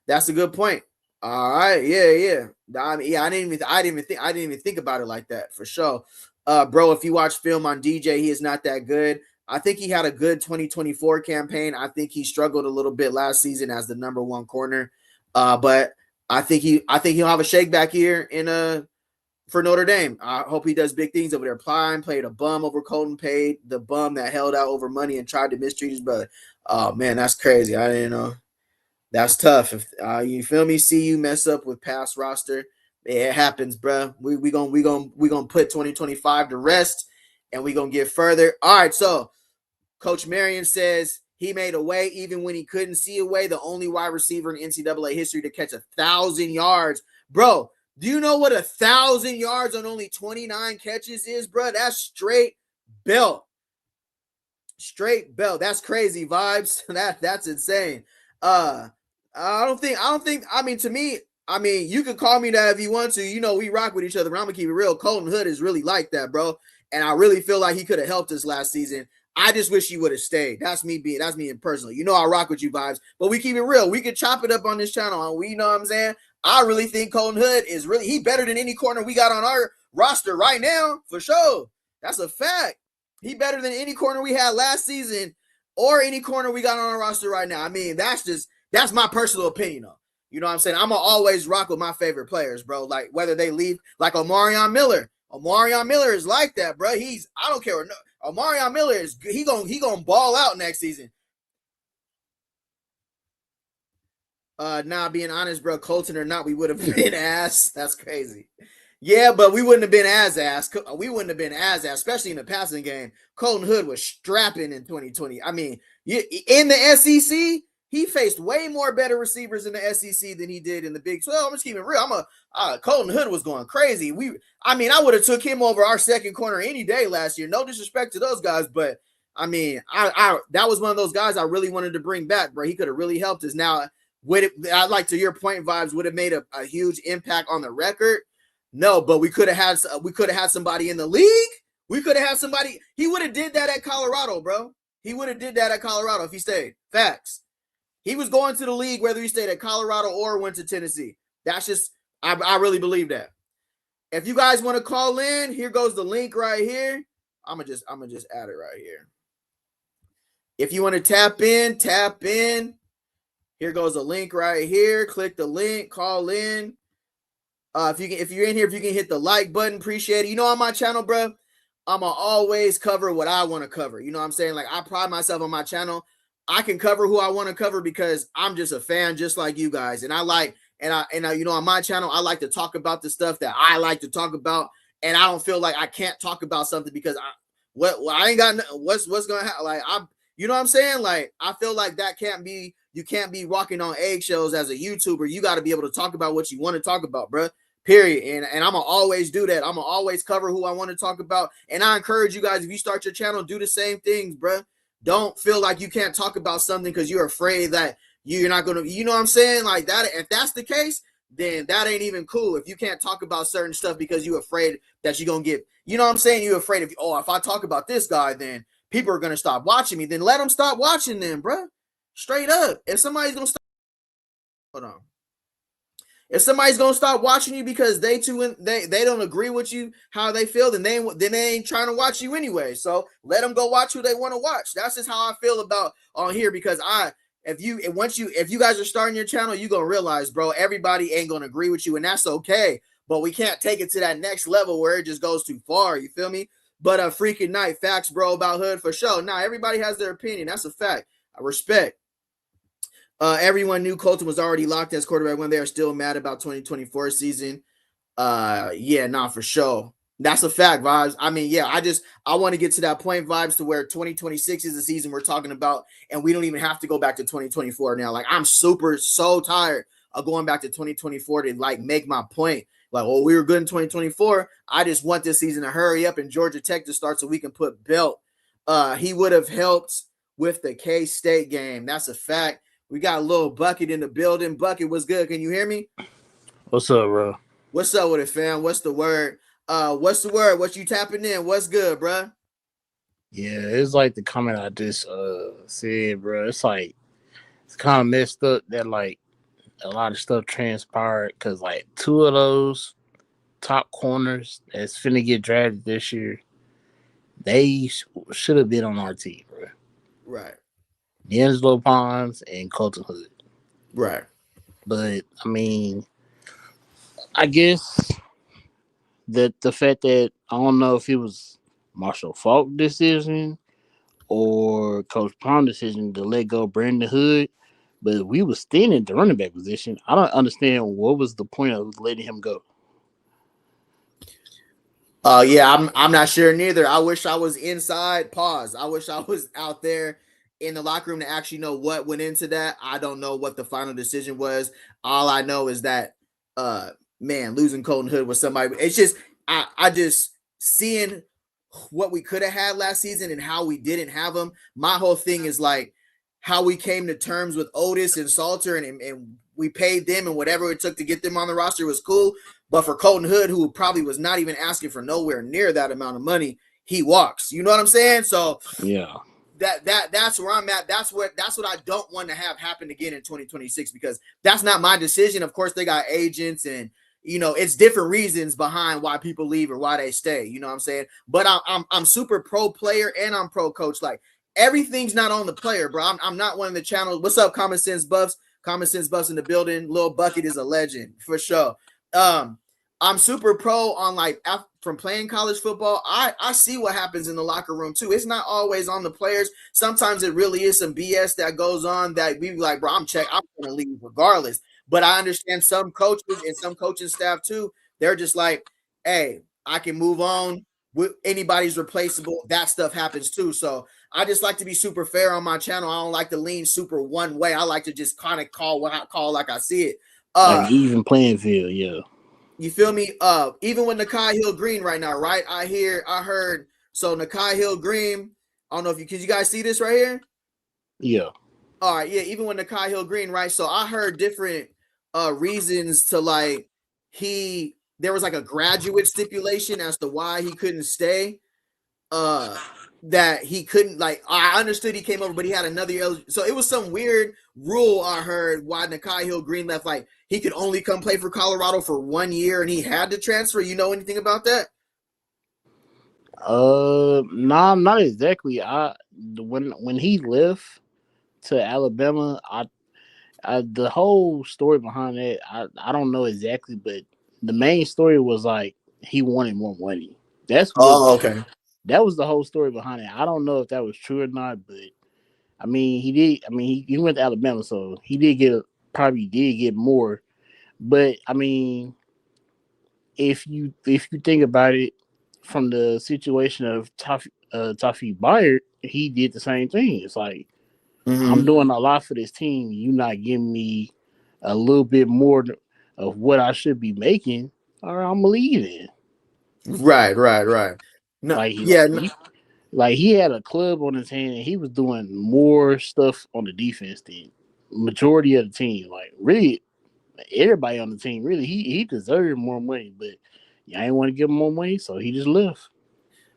That's a good point. All right, yeah. I didn't even think about it like that, for sure. Bro, if you watch film on DJ, he is not that good. I think he had a good 2024 campaign. I think he struggled a little bit last season as the number 1 corner. But I think he'll have a shake back here for Notre Dame. I hope he does big things over there. Prime played a bum over Colton, paid the bum that held out over money and tried to mistreat his brother. Oh man, that's crazy. I didn't know. That's tough. If you feel me, see you mess up with past roster. It happens, bro. We gonna put 2025 to rest, and we gonna get further. All right, so Coach Marion says he made a way even when he couldn't see a way. The only wide receiver in NCAA history to catch 1,000 yards, bro. Do you know what 1,000 yards on only 29 catches is, bro? That's straight belt. Straight belt. That's crazy vibes. That's insane. To me, you can call me that if you want to. We rock with each other, but I'm gonna keep it real. Colton Hood is really like that, bro. And I really feel like he could have helped us last season. I just wish he would have stayed. That's me personally. I rock with you vibes, but we keep it real. We could chop it up on this channel. You know what I'm saying? I really think Colton Hood is he better than any corner we got on our roster right now, for sure. That's a fact. He better than any corner we had last season or any corner we got on our roster right now. I mean, that's my personal opinion, though. You know what I'm saying? I'm going to always rock with my favorite players, bro. Like, whether they leave, like Omarion Miller. Omarion Miller is like that, bro. I don't care. Omarion Miller is, he gonna ball out next season. Being honest, bro, Colton or not, we would have been ass. That's crazy. Yeah, but we wouldn't have been as ass. We wouldn't have been as ass, especially in the passing game. Colton Hood was strapping in 2020. I mean, in the SEC, he faced way more better receivers in the SEC than he did in the Big 12. I'm just keeping it real. Colton Hood was going crazy. I would have took him over our second corner any day last year. No disrespect to those guys, but that was one of those guys I really wanted to bring back, bro. He could have really helped us. Now, I'd like to your point, vibes, would have made a huge impact on the record. No, but we could have had somebody in the league. We could have had somebody. He would have did that at Colorado, bro. He would have did that at Colorado if he stayed. Facts. He was going to the league whether he stayed at Colorado or went to Tennessee. That's just, I really believe that. If you guys want to call in, here goes the link right here. I'm gonna just add it right here. If you want to tap in. Here goes the link right here. Click the link, call in. If you're in here, if you can hit the like button, appreciate it. On my channel, bro, I'ma always cover what I want to cover. You know what I'm saying? Like, I pride myself on my channel. I can cover who I want to cover because I'm just a fan, just like you guys. And on my channel, I like to talk about the stuff that I like to talk about, and I don't feel like I can't talk about something because I ain't got what's gonna happen. Like, you know what I'm saying? Like, I feel like you can't be walking on eggshells as a YouTuber. You got to be able to talk about what you want to talk about, bro. Period. And I'm gonna always do that. I'm gonna always cover who I want to talk about. And I encourage you guys, if you start your channel, do the same things, bro. Don't feel like you can't talk about something because you're afraid that you're not gonna, you know what I'm saying? Like that. If that's the case, then that ain't even cool. If you can't talk about certain stuff because you're afraid that you're gonna get, you know what I'm saying? You're afraid if I talk about this guy, then people are gonna stop watching me. Then let them stop watching them, bro. Straight up. If somebody's gonna stop, hold on. If somebody's gonna stop watching you because they don't agree with you how they feel, then they ain't trying to watch you anyway. So let them go watch who they want to watch. That's just how I feel about on here, because if you guys are starting your channel, you're gonna realize, bro, everybody ain't gonna agree with you, and that's okay. But we can't take it to that next level where it just goes too far. You feel me? But a freaking night facts, bro, about Hood for sure. Now everybody has their opinion. That's a fact. I respect. Everyone knew Colton was already locked as quarterback when they are still mad about 2024 season. Yeah, nah, for sure. That's a fact, vibes. I mean, yeah, I want to get to that point, vibes, to where 2026 is the season we're talking about, and we don't even have to go back to 2024 now. Like, I'm so tired of going back to 2024 to like make my point. Like, well, we were good in 2024. I just want this season to hurry up and Georgia Tech to start so we can put Belt. He would have helped with the K-State game. That's a fact. We got a little Bucket in the building. Bucket, what's good? Can you hear me? What's up, bro? What's up with it, fam? What's the word? What's the word? What you tapping in? What's good, bro? Yeah, it's like the comment I just said, bro. It's like it's kind of messed up that like a lot of stuff transpired because like two of those top corners that's finna get drafted this year, they should have been on our team, bro. Right. D'Angelo Pons and Colton Hood. Right. But I mean, I guess that the fact that I don't know if it was Marshall Falk decision or Coach Palm decision to let go Brandon Hood, but we was standing at the running back position. I don't understand what was the point of letting him go. Yeah, I'm not sure neither. I wish I was inside. Pause. I wish I was out there in the locker room to actually know what went into that. I don't know what the final decision was. All I know is that man, losing Colton Hood was somebody. It's just I just seeing what we could have had last season and how we didn't have them. My whole thing is like how we came to terms with Otis and Salter and we paid them and whatever it took to get them on the roster was cool. But for Colton Hood, who probably was not even asking for nowhere near that amount of money, he walks. You know what I'm saying? So yeah, that's where I'm at. That's what I don't want to have happen again in 2026 because that's not my decision. Of course, they got agents and it's different reasons behind why people leave or why they stay. You know what I'm saying? But I'm super pro player and I'm pro coach. Like everything's not on the player, bro. I'm not one of the channels. What's up, Common Sense Buffs? Common Sense Buffs in the building. Lil Bucket is a legend for sure. I'm super pro on like from playing college football. I see what happens in the locker room too. It's not always on the players. Sometimes it really is some BS that goes on that we be like, bro, I'm going to leave regardless. But I understand some coaches and some coaching staff too. They're just like, hey, I can move on. Anybody's replaceable. That stuff happens too. So I just like to be super fair on my channel. I don't like to lean super one way. I like to just kind of call what I call like I see it. like even playing field, yeah. You feel me? Even with Nakai Hill Green right now, right? I heard. So Nakai Hill Green. I don't know if you guys see this right here. Yeah. All right, yeah. Even with Nakai Hill Green, right? So I heard different reasons to like there was like a graduate stipulation as to why he couldn't stay. That he couldn't like. I understood he came over, but he had another. So it was some weird rule I heard why Nakai Hill Green left. Like he could only come play for Colorado for 1 year, and he had to transfer. You know anything about that? Nah, not exactly. When he left to Alabama, the whole story behind that, I don't know exactly, but the main story was like he wanted more money. Okay. That was the whole story behind it. I don't know if that was true or not, but I mean, he did. I mean, he went to Alabama, so he probably did get more. But I mean, if you think about it from the situation of Tafi Byard, he did the same thing. It's like I'm doing a lot for this team. You not giving me a little bit more of what I should be making, or I'm leaving. Right. No, Like yeah. like he had a club on his hand and he was doing more stuff on the defense than majority of the team. Like really everybody on the team, really he deserved more money, but I ain't want to give him more money, so he just left.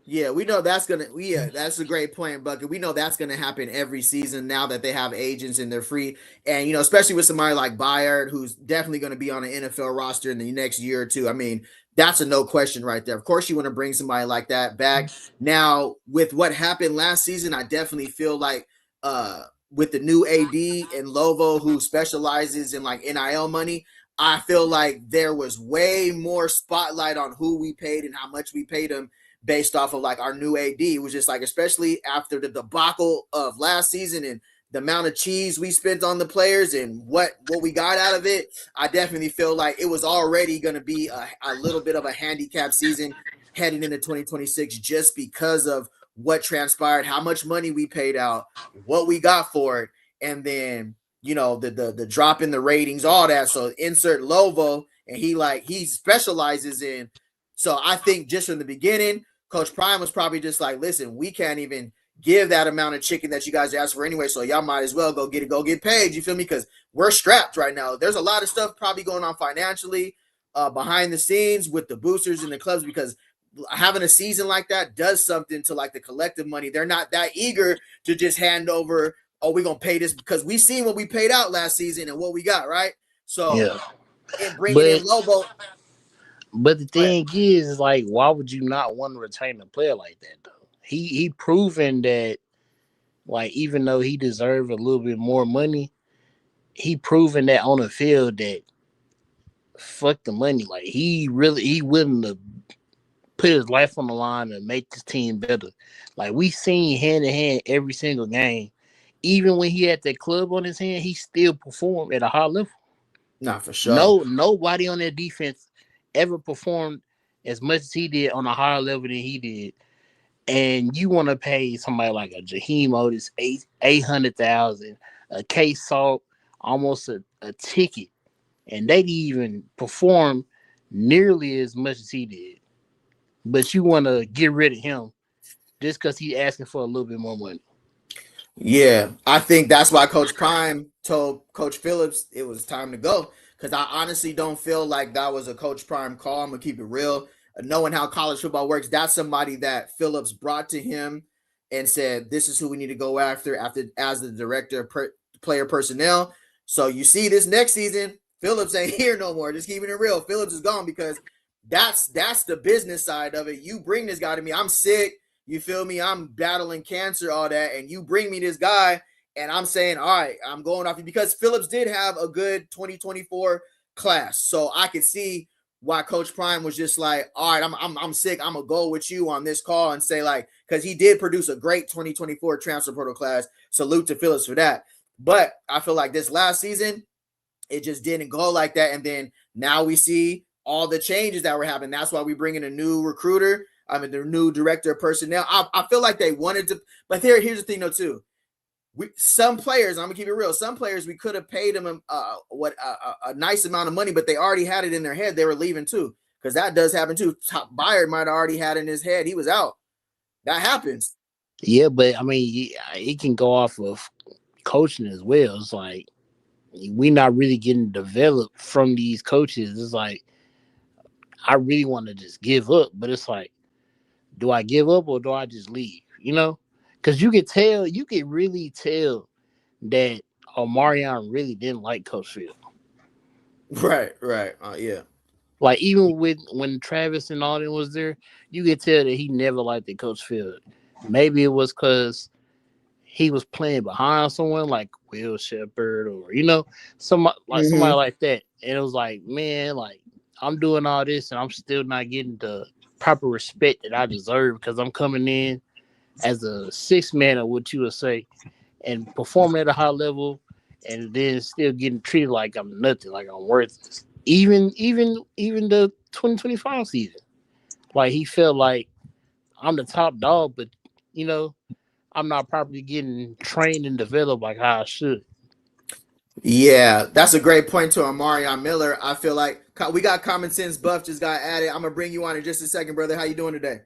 Yeah, we know that's gonna. Yeah, that's a great point, Bucket. We know that's gonna happen every season now that they have agents and they're free, and especially with somebody like Byard, who's definitely going to be on an NFL roster in the next year or two. I mean, that's a no question right there. Of course, you want to bring somebody like that back. Now, with what happened last season, I definitely feel like with the new AD and Lovo, who specializes in like NIL money, I feel like there was way more spotlight on who we paid and how much we paid him based off of like our new AD. It was just like, especially after the debacle of last season and the amount of cheese we spent on the players and what we got out of it, I definitely feel like it was already going to be a little bit of a handicap season heading into 2026 just because of what transpired, how much money we paid out, what we got for it, and then the drop in the ratings, all that. So insert Lovo, and he specializes in. So I think just from the beginning, Coach Prime was probably just like, listen, we can't even give that amount of chicken that you guys asked for anyway, so y'all might as well go get paid. You feel me? Because we're strapped right now. There's a lot of stuff probably going on financially behind the scenes with the boosters and the clubs, because having a season like that does something to like the collective money. They're not that eager to just hand over, oh, we're gonna pay this, because we seen what we paid out last season and what we got, right? So Yeah. and bringing in Lobo. But the thing is like, why would you not want to retain a player like that though? He proven that, like, even though he deserved a little bit more money, he proven that on the field that fuck the money. Like he willing to put his life on the line and make this team better. Like we seen hand in hand every single game. Even when he had that club on his hand, he still performed at a high level. Nah, for sure. Nobody on that defense ever performed as much as he did on a higher level than he did. And you want to pay somebody like a Jaheim Otis $800,000, a K Salt almost a ticket, and they didn't even perform nearly as much as he did. But you want to get rid of him just because he's asking for a little bit more money. Yeah, I think that's why Coach Prime told Coach Phillips it was time to go. Because I honestly don't feel like that was a Coach Prime call. I'm gonna keep it real. Knowing how college football works, that's somebody that Phillips brought to him and said, "This is who we need to go after as the director of player personnel." So you see, this next season, Phillips ain't here no more. Just keeping it real, Phillips is gone, because that's the business side of it. You bring this guy to me. I'm sick. You feel me? I'm battling cancer, all that, and you bring me this guy, and I'm saying, all right, I'm going off you, because Phillips did have a good 2024 class, so I could see why Coach Prime was just like, all right, I'm sick. I'm gonna go with you on this call and say, like, because he did produce a great 2024 transfer portal class. Salute to Phillips for that. But I feel like this last season, it just didn't go like that. And then now we see all the changes that were happening. That's why we bring in a new recruiter. I mean, the new director of personnel. I feel like they wanted to, but here's the thing though too. Some players, I'm gonna keep it real. Some players we could have paid them a nice amount of money, but they already had it in their head they were leaving too, because that does happen too. Top Byard might have already had in his head he was out. That happens. Yeah, but I mean, he can go off of coaching as well. It's like we're not really getting developed from these coaches. It's like I really want to just give up, but it's like, do I give up or do I just leave? You know, because you could really tell that Omarion really didn't like Coach Field. Right. Yeah. Like even when Travis and all them was there, you could tell that he never liked the Coach Field. Maybe it was because he was playing behind someone like Will Shepherd or somebody like that, and it was like, man, like I'm doing all this and I'm still not getting the proper respect that I deserve because I'm coming in as a sixth man, or what you would say, and performing at a high level, and then still getting treated like I'm nothing, like I'm worthless. Even the 2025 season, like he felt like I'm the top dog, but I'm not properly getting trained and developed like how I should. Yeah, that's a great point to Omarion Miller. I feel like we got Common Sense Buff just got added. I'm gonna bring you on in just a second, brother. How you doing today?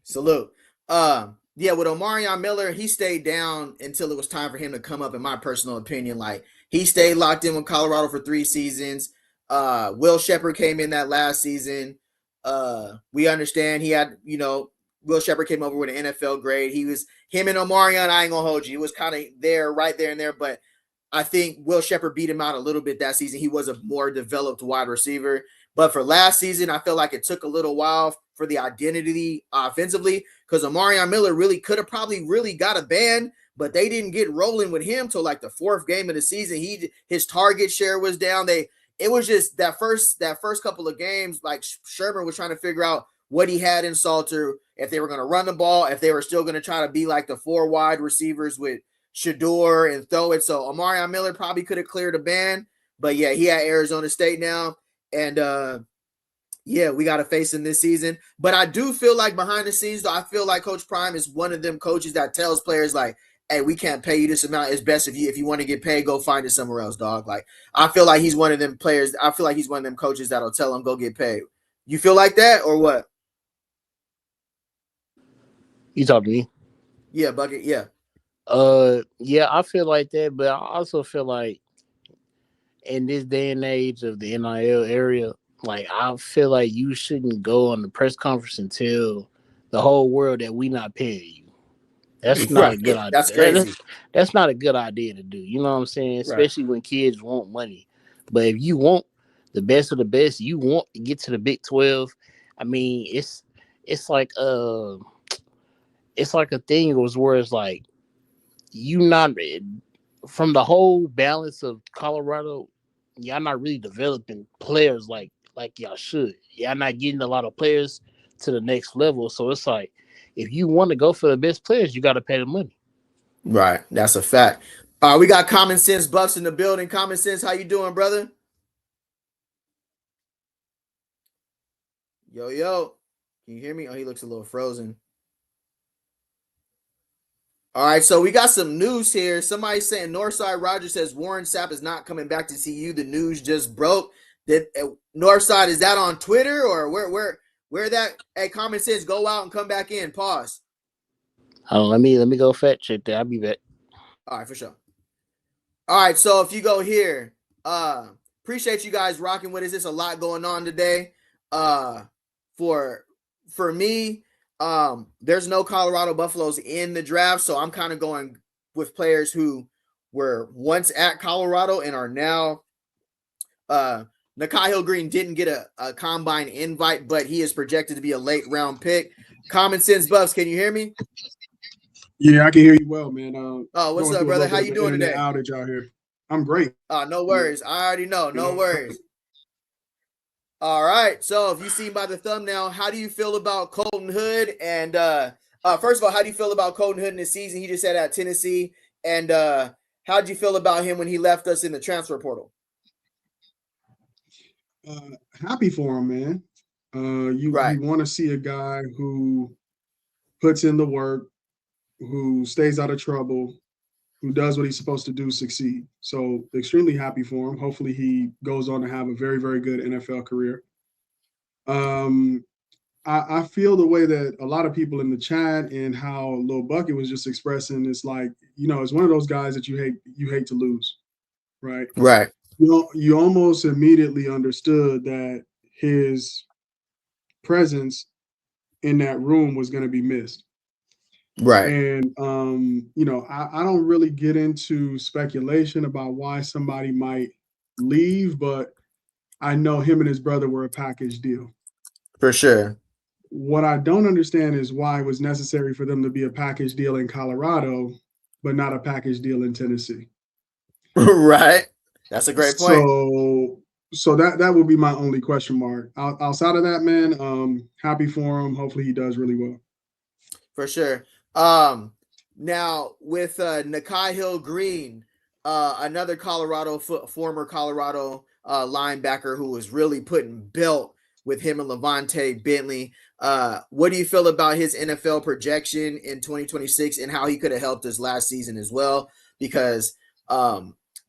Salute. Yeah, with Omarion Miller, he stayed down until it was time for him to come up, in my personal opinion. Like, he stayed locked in with Colorado for 3 seasons. Will Shepherd came in that last season. We understand he had, Will Shepherd came over with an NFL grade. Him and Omarion, I ain't gonna hold you. It was kind of right there and there, but I think Will Shepherd beat him out a little bit that season. He was a more developed wide receiver. But for last season, I feel like it took a little while for the identity offensively, because Omarion Miller really could have probably really got a band, but they didn't get rolling with him till like the 4th game of the season. His target share was down. It was just that first couple of games, like Sherman was trying to figure out what he had in Salter, if they were going to run the ball, if they were still going to try to be like the 4 wide receivers with Shador and throw it. So Amarion Miller probably could have cleared a ban, but yeah, he at Arizona State now. And yeah, we got to face him this season. But I do feel like behind the scenes, though, I feel like Coach Prime is one of them coaches that tells players like, hey, we can't pay you this amount. It's best if you want to get paid, go find it somewhere else, dog. Like, I feel like he's one of them players. I feel like he's one of them coaches that'll tell him go get paid. You feel like that or what? You talking to me? Yeah, Bucket. Yeah. Yeah, I feel like that, but I also feel like in this day and age of the NIL area, like I feel like you shouldn't go on the press conference and tell the whole world that we not paying you. That's not right. a good idea. That's crazy. That's not a good idea to do. You know what I'm saying? Especially when kids want money. But if you want the best of the best, you want to get to the Big 12. I mean, it's like a thing where it's like you not from the whole balance of Colorado, y'all not really developing players like y'all should. Y'all not getting a lot of players to the next level. So it's like if you want to go for the best players, you got to pay the money. Right, that's a fact. We got Common Sense Bucks in the building. Common Sense, how you doing, brother? Yo, can you hear me? Oh, he looks a little frozen. All right, so we got some news here. Somebody saying Northside Roger says Warren Sapp is not coming back to CU. The news just broke. That Northside, is that on Twitter or where that? Hey, Common Sense, go out and come back in. Pause. Let me go fact check that. I'll be back. All right, for sure. All right, so if you go here, appreciate you guys rocking with us. There's a lot going on today. For me, there's no Colorado Buffaloes in the draft, so I'm kind of going with players who were once at Colorado and are now. Nikhai Hill-Green didn't get a combine invite, but he is projected to be a late round pick. Common Sense Buffs, can you hear me? Yeah, I can hear you well, man. Oh, what's up, brother? How you doing today? Outage out here. I'm great. No worries. I already know. No worries. All right. So if you see by the thumbnail, how do you feel about Colton Hood? And first of all, how do you feel about Colton Hood in this season? He just had at Tennessee. And how did you feel about him when he left us in the transfer portal? Happy for him, man. You want to see a guy who puts in the work, who stays out of trouble, who does what he's supposed to do, succeed. So extremely happy for him. Hopefully he goes on to have a very, very good NFL career. I feel the way that a lot of people in the chat and how Lil Bucket was just expressing, it's like, it's one of those guys that you hate to lose, right? Right. You almost immediately understood that his presence in that room was going to be missed. Right. And, I don't really get into speculation about why somebody might leave, but I know him and his brother were a package deal. For sure. What I don't understand is why it was necessary for them to be a package deal in Colorado, but not a package deal in Tennessee. Right. That's a great point. So that would be my only question mark. Outside of that, man, happy for him. Hopefully he does really well. For sure. Now with Nikhai Hill-Green, another former Colorado linebacker who was really putting belt with him and Levante Bentley. What do you feel about his NFL projection in 2026 and how he could have helped us last season as well? Because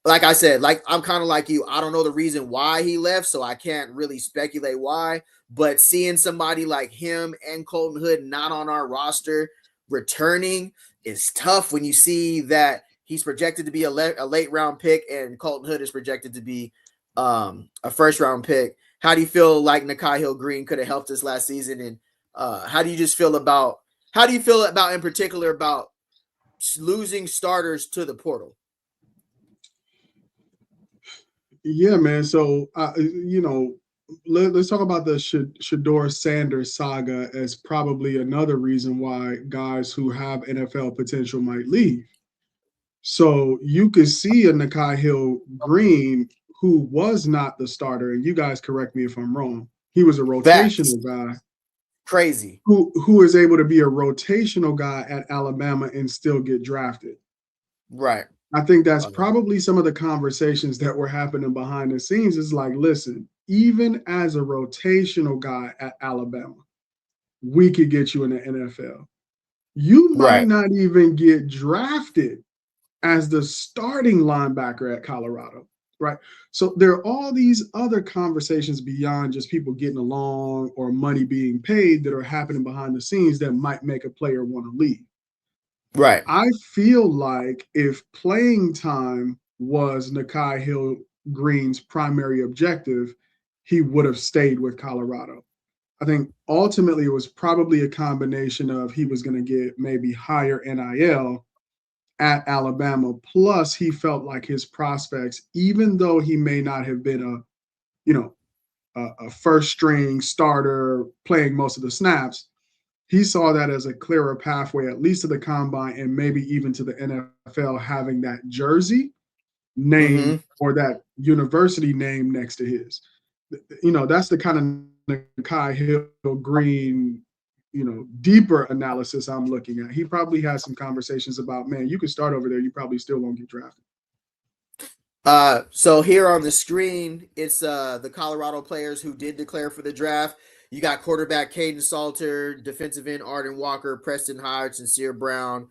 like I said, I'm kind of like you. I don't know the reason why he left, so I can't really speculate why. But seeing somebody like him and Colton Hood not on our roster returning is tough when you see that he's projected to be a late round pick and Colton Hood is projected to be a first round pick. How do you feel like Nikhai Hill-Green could have helped us last season? And how do you feel about in particular about losing starters to the portal? Yeah, man. So, let's talk about the Shador Sanders saga as probably another reason why guys who have NFL potential might leave. So you could see a Nakai Hill Green who was not the starter, and you guys correct me if I'm wrong. He was a rotational guy. Crazy. Who is able to be a rotational guy at Alabama and still get drafted. Right. I think that's probably some of the conversations that were happening behind the scenes. Is like, listen, even as a rotational guy at Alabama, we could get you in the NFL. You might not even get drafted as the starting linebacker at Colorado, right? So there are all these other conversations beyond just people getting along or money being paid that are happening behind the scenes that might make a player want to leave. Right. I feel like if playing time was Nakai Hill Green's primary objective, he would have stayed with Colorado. I think ultimately it was probably a combination of he was going to get maybe higher NIL at Alabama. Plus, he felt like his prospects, even though he may not have been a first string starter playing most of the snaps, he saw that as a clearer pathway, at least to the combine and maybe even to the NFL, having that jersey name or that university name next to his. That's the kind of Nakai Hill Green, deeper analysis I'm looking at. He probably has some conversations about, man, you could start over there. You probably still won't get drafted. So here on the screen, it's the Colorado players who did declare for the draft. You got quarterback Caden Salter, defensive end Arden Walker, Preston Hyde, Sincere Brown,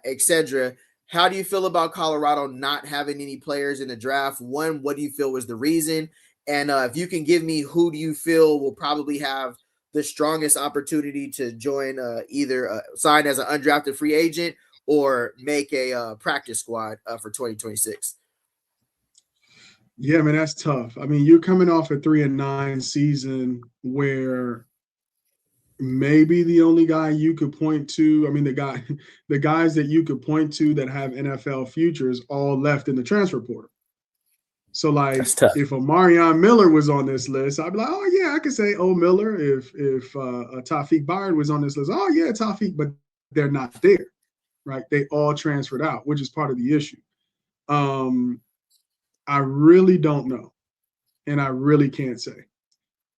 etc. How do you feel about Colorado not having any players in the draft? One, what do you feel was the reason? And if you can give me who do you feel will probably have the strongest opportunity to join either sign as an undrafted free agent or make a practice squad for 2026? Yeah, man, that's tough. I mean, you're coming off a 3-9 season where maybe the only guy you could point to, the guys that you could point to that have NFL futures all left in the transfer portal. So, like, if Omarion Miller was on this list, I'd be like, oh yeah, I could say Miller. If Tawfiq Byard was on this list, oh yeah, Tawfiq, but they're not there, right? They all transferred out, which is part of the issue. I really don't know, and I really can't say.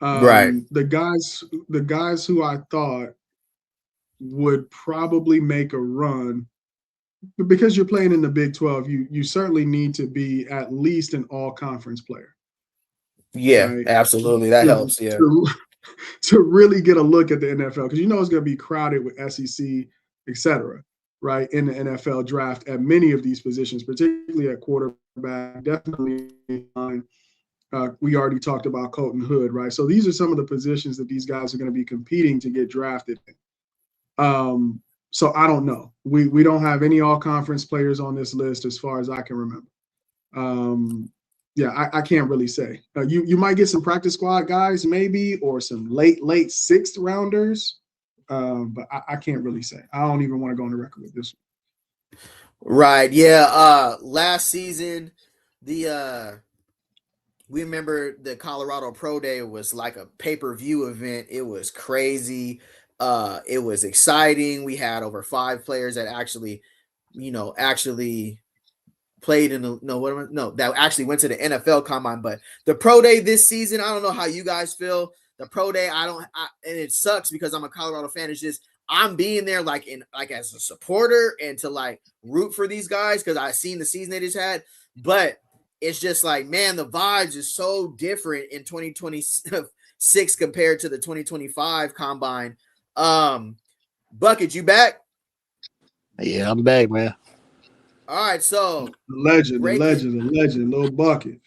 The guys who I thought would probably make a run, because you're playing in the Big 12, you certainly need to be at least an all-conference player. Yeah, right? Absolutely. That helps. Yeah. To really get a look at the NFL, because it's going to be crowded with SEC, et cetera, right, in the NFL draft at many of these positions, particularly at quarterback, definitely on. We already talked about Colton Hood, right? So these are some of the positions that these guys are going to be competing to get drafted in. So I don't know. We don't have any all-conference players on this list as far as I can remember. I can't really say. You might get some practice squad guys maybe, or some late sixth rounders, but I can't really say. I don't even want to go on the record with this one. Right. Yeah. Last season, we remember the Colorado Pro Day was like a pay-per-view event. It was crazy. It was exciting. We had over 5 players that actually played in that actually went to the NFL combine. But the Pro Day this season, I don't know how you guys feel. The Pro Day, and it sucks because I'm a Colorado fan. It's just I'm being there as a supporter and to like root for these guys because I've seen the season they just had. But it's just like, man, the vibes is so different in 2026 compared to the 2025 combine. Bucket, you back? Yeah, I'm back, man. All right, so legend, little Bucket.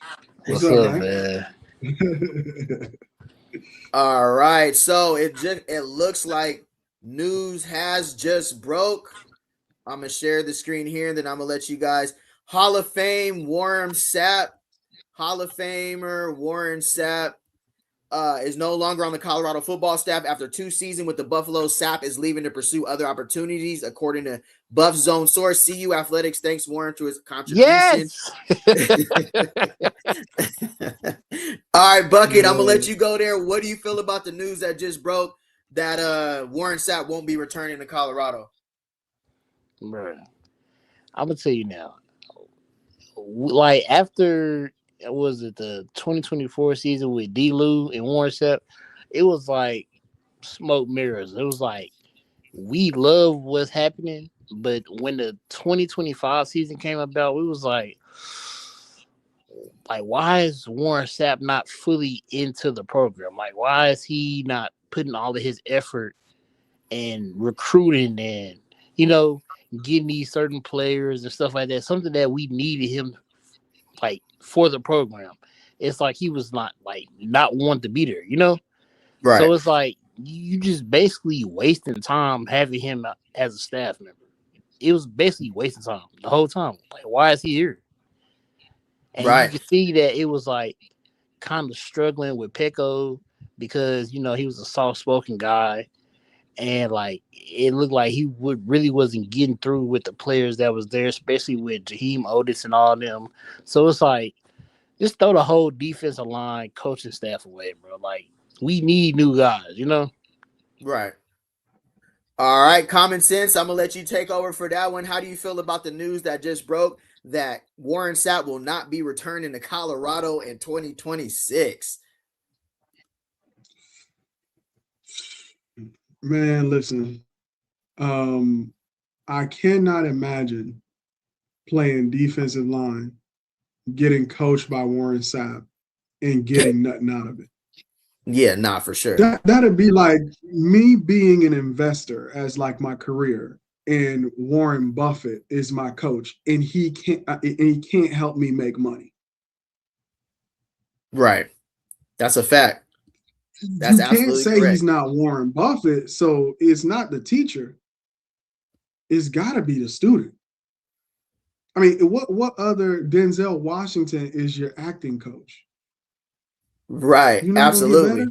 What's up, man? All right, so it looks like news has just broke. I'm gonna share the screen here, and then I'm gonna let you guys. Hall of Fame Warren Sapp, Hall of Famer Warren Sapp is no longer on the Colorado football staff after 2 seasons with the Buffaloes. Sapp is leaving to pursue other opportunities, according to Buff Zone source. CU Athletics thanks Warren to his contribution. Yes. All right, Bucket, I'm gonna let you go there. What do you feel about the news that just broke that Warren Sapp won't be returning to Colorado? Right. I'm gonna tell you now. Like after was it the 2024 season with D. Lou and Warren Sapp, it was like smoke mirrors. It was like we love what's happening, but when the 2025 season came about, we was like why is Warren Sapp not fully into the program? Like why is he not putting all of his effort and recruiting and getting these certain players and stuff like that? Something that we needed him like for the program. It's like he was not wanting to be there. Right. So it's like you just basically wasting time having him as a staff member. It was basically wasting time the whole time. Like, why is he here? And you can see that it was like kind of struggling with Pecco because he was a soft spoken guy, and like it looked like he really wasn't getting through with the players that was there, especially with Jaheim Otis and all them. So it's like just throw the whole defensive line coaching staff away, bro. Like we need new guys, Right. All right, Common Sense, I'm going to let you take over for that one. How do you feel about the news that just broke that Warren Sapp will not be returning to Colorado in 2026? Man, listen, I cannot imagine playing defensive line, getting coached by Warren Sapp, and getting nothing out of it. Yeah, nah, for sure. That'd be like me being an investor as like my career, and Warren Buffett is my coach, and he can't help me make money. Right. That's a fact. That's you can't say correct. He's not Warren Buffett, so it's not the teacher. It's got to be the student. I mean, what other Denzel Washington is your acting coach? Right. Absolutely.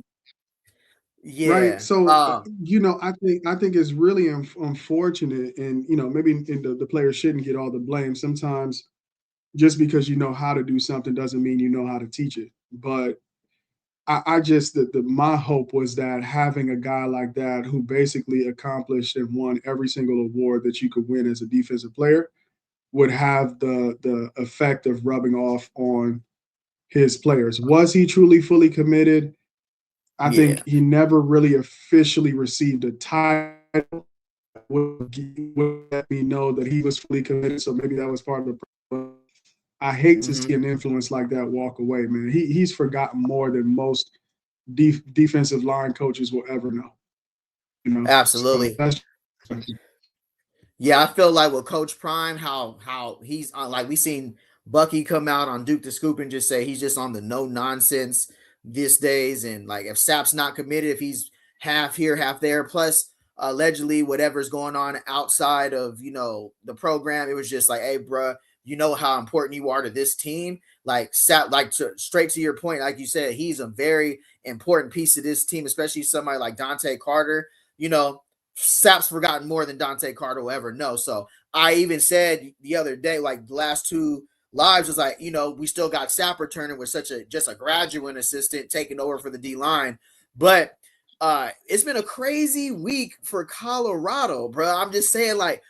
Yeah. Right. So I think it's really unfortunate, and maybe the players shouldn't get all the blame. Sometimes just because you know how to do something doesn't mean you know how to teach it. But I just my hope was that having a guy like that who basically accomplished and won every single award that you could win as a defensive player would have the effect of rubbing off on his players. Was he truly fully committed? I think he never really officially received a title. Would let me know that he was fully committed. So maybe that was part of the problem. I hate to see an influence like that walk away, man. He's forgotten more than most defensive line coaches will ever know. Absolutely. So yeah, I feel like with Coach Prime, how he's on, like we seen Bucky come out on Duke the Scoop and just say he's just on the no nonsense these days, and like if Sapp's not committed, if he's half here, half there, plus allegedly whatever's going on outside of the program, it was just like, hey, bruh, you know how important you are to this team. Like Sapp, straight to your point, like you said, he's a very important piece of this team, especially somebody like Dante Carter. Sapp's forgotten more than Dante Carter will ever know. So I even said the other day, like the last two lives was like, we still got Sapp returning with just a graduate assistant taking over for the D line. But it's been a crazy week for Colorado, bro. I'm just saying, like,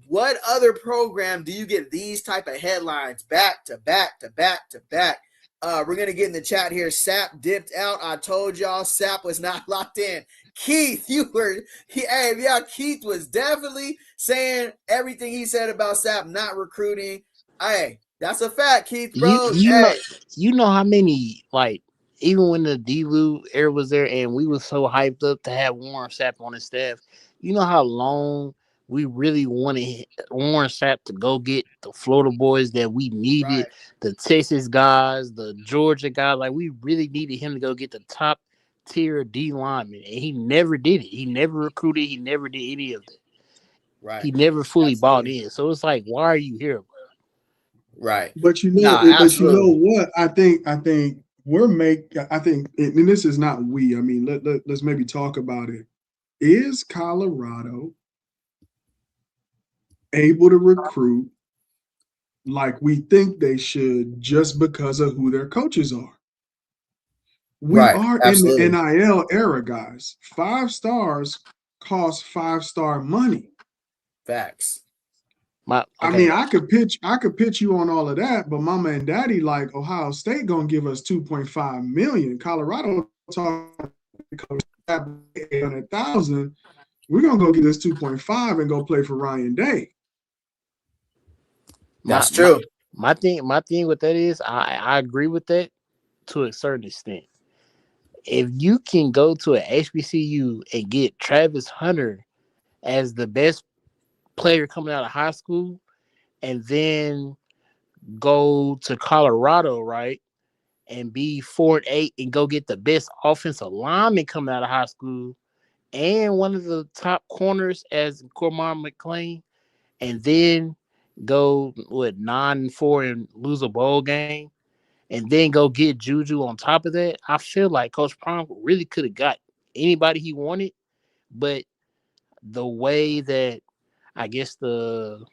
what other program do you get these type of headlines back to back to back to back? We're going to get in the chat here. Sapp dipped out. I told y'all Sapp was not locked in. Keith, Keith was definitely saying everything he said about Sapp not recruiting. Hey, that's a fact, Keith, bro. You know how many, like, even when the D-Lou era was there and we were so hyped up to have Warren Sapp on his staff, you know how long we really wanted Warren Sapp to go get the Florida boys that we needed, the Texas guys, the Georgia guys. Like, we really needed him to go get the top tier D lineman, and he never did it. He never recruited. He never did any of it. Right. He never fully bought in. So it's like, why are you here, bro? Right. But you know what? I think and this is not we. I mean, let's maybe talk about it. Is Colorado able to recruit like we think they should just because of who their coaches are? We are absolutely in the NIL era, guys. 5 stars cost 5-star money. Facts. I mean, I could pitch you on all of that, but mama and daddy like Ohio State gonna give us 2.5 million. Colorado talking 800,000. We're gonna go get this 2.5 and go play for Ryan Day. That's true. My thing with that is I agree with that to a certain extent. If you can go to an HBCU and get Travis Hunter as the best player coming out of high school, and then go to Colorado, right, and be 4-8 and go get the best offensive lineman coming out of high school and one of the top corners as Cormon McClain, and then go with 9-4 and lose a bowl game, and then go get Juju on top of that, I feel like Coach Prime really could have got anybody he wanted, but the way that I guess how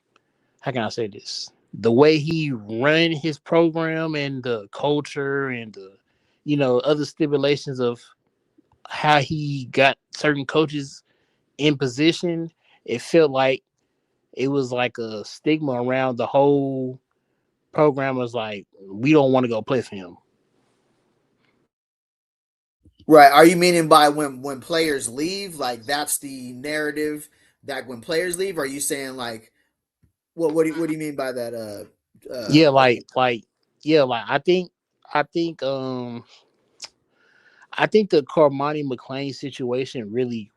can I say this? The way he ran his program and the culture and the other stipulations of how he got certain coaches in position, it felt like it was like a stigma around the whole program. Was like, we don't want to go play for him. Right. Are you meaning by when players leave, like that's the narrative that when players leave? Or are you saying like what do you mean by that? Yeah, like I think I think the Cormani McClain situation really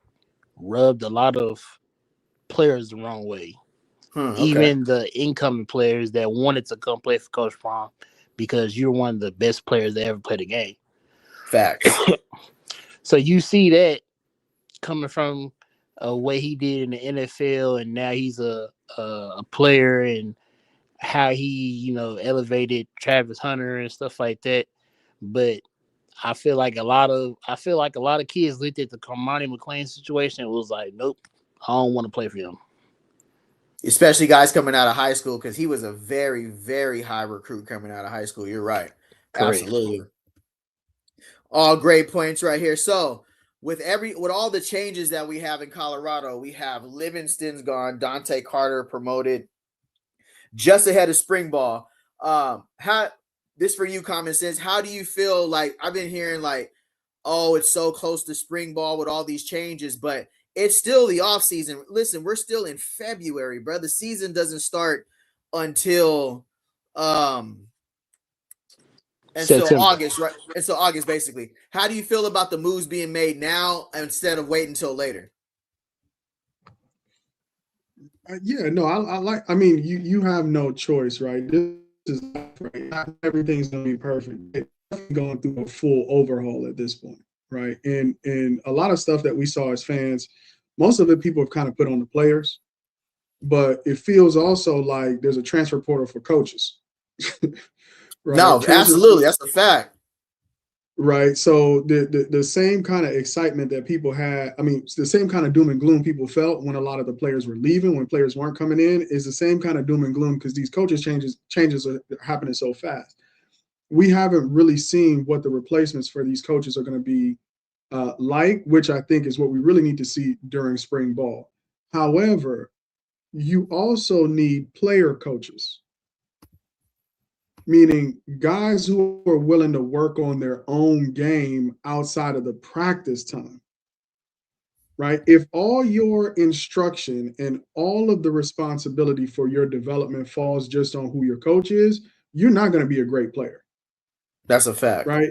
rubbed a lot of players the wrong way. Okay. Even the incoming players that wanted to come play for Coach Prime because you're one of the best players that ever played a game. Facts. So you see that coming from what he did in the NFL, and now he's a player, and how he elevated Travis Hunter and stuff like that. But I feel like a lot of kids looked at the Cormani McClain situation and was like, nope, I don't want to play for him. Especially guys coming out of high school, because he was a very, very high recruit coming out of high school. You're right. Correct. Absolutely. All great points right here. So with all the changes that we have in Colorado, we have Livingston's gone, Dante Carter promoted just ahead of spring ball. This for you, Common Sense. How do you feel? Like, I've been hearing like, oh, it's so close to spring ball with all these changes, but it's still the off season. Listen, we're still in February, bro. The season doesn't start until September. August, right? And so August, basically. How do you feel about the moves being made now instead of waiting until later? Yeah, no, I like. I mean, you have no choice, right? This is not everything's gonna be perfect. It's going through a full overhaul at this point, right? And a lot of stuff that we saw as fans, most of it people have kind of put on the players, but it feels also like there's a transfer portal for coaches. Right? No, absolutely, that's a fact. Right. So the same kind of excitement that people had, I mean, the same kind of doom and gloom people felt when a lot of the players were leaving, when players weren't coming in, is the same kind of doom and gloom because these coaches changes are happening so fast. We haven't really seen what the replacements for these coaches are going to be like, which I think is what we really need to see during spring ball. However, you also need player coaches, meaning guys who are willing to work on their own game outside of the practice time, right? If all your instruction and all of the responsibility for your development falls just on who your coach is, you're not going to be a great player. That's a fact. Right?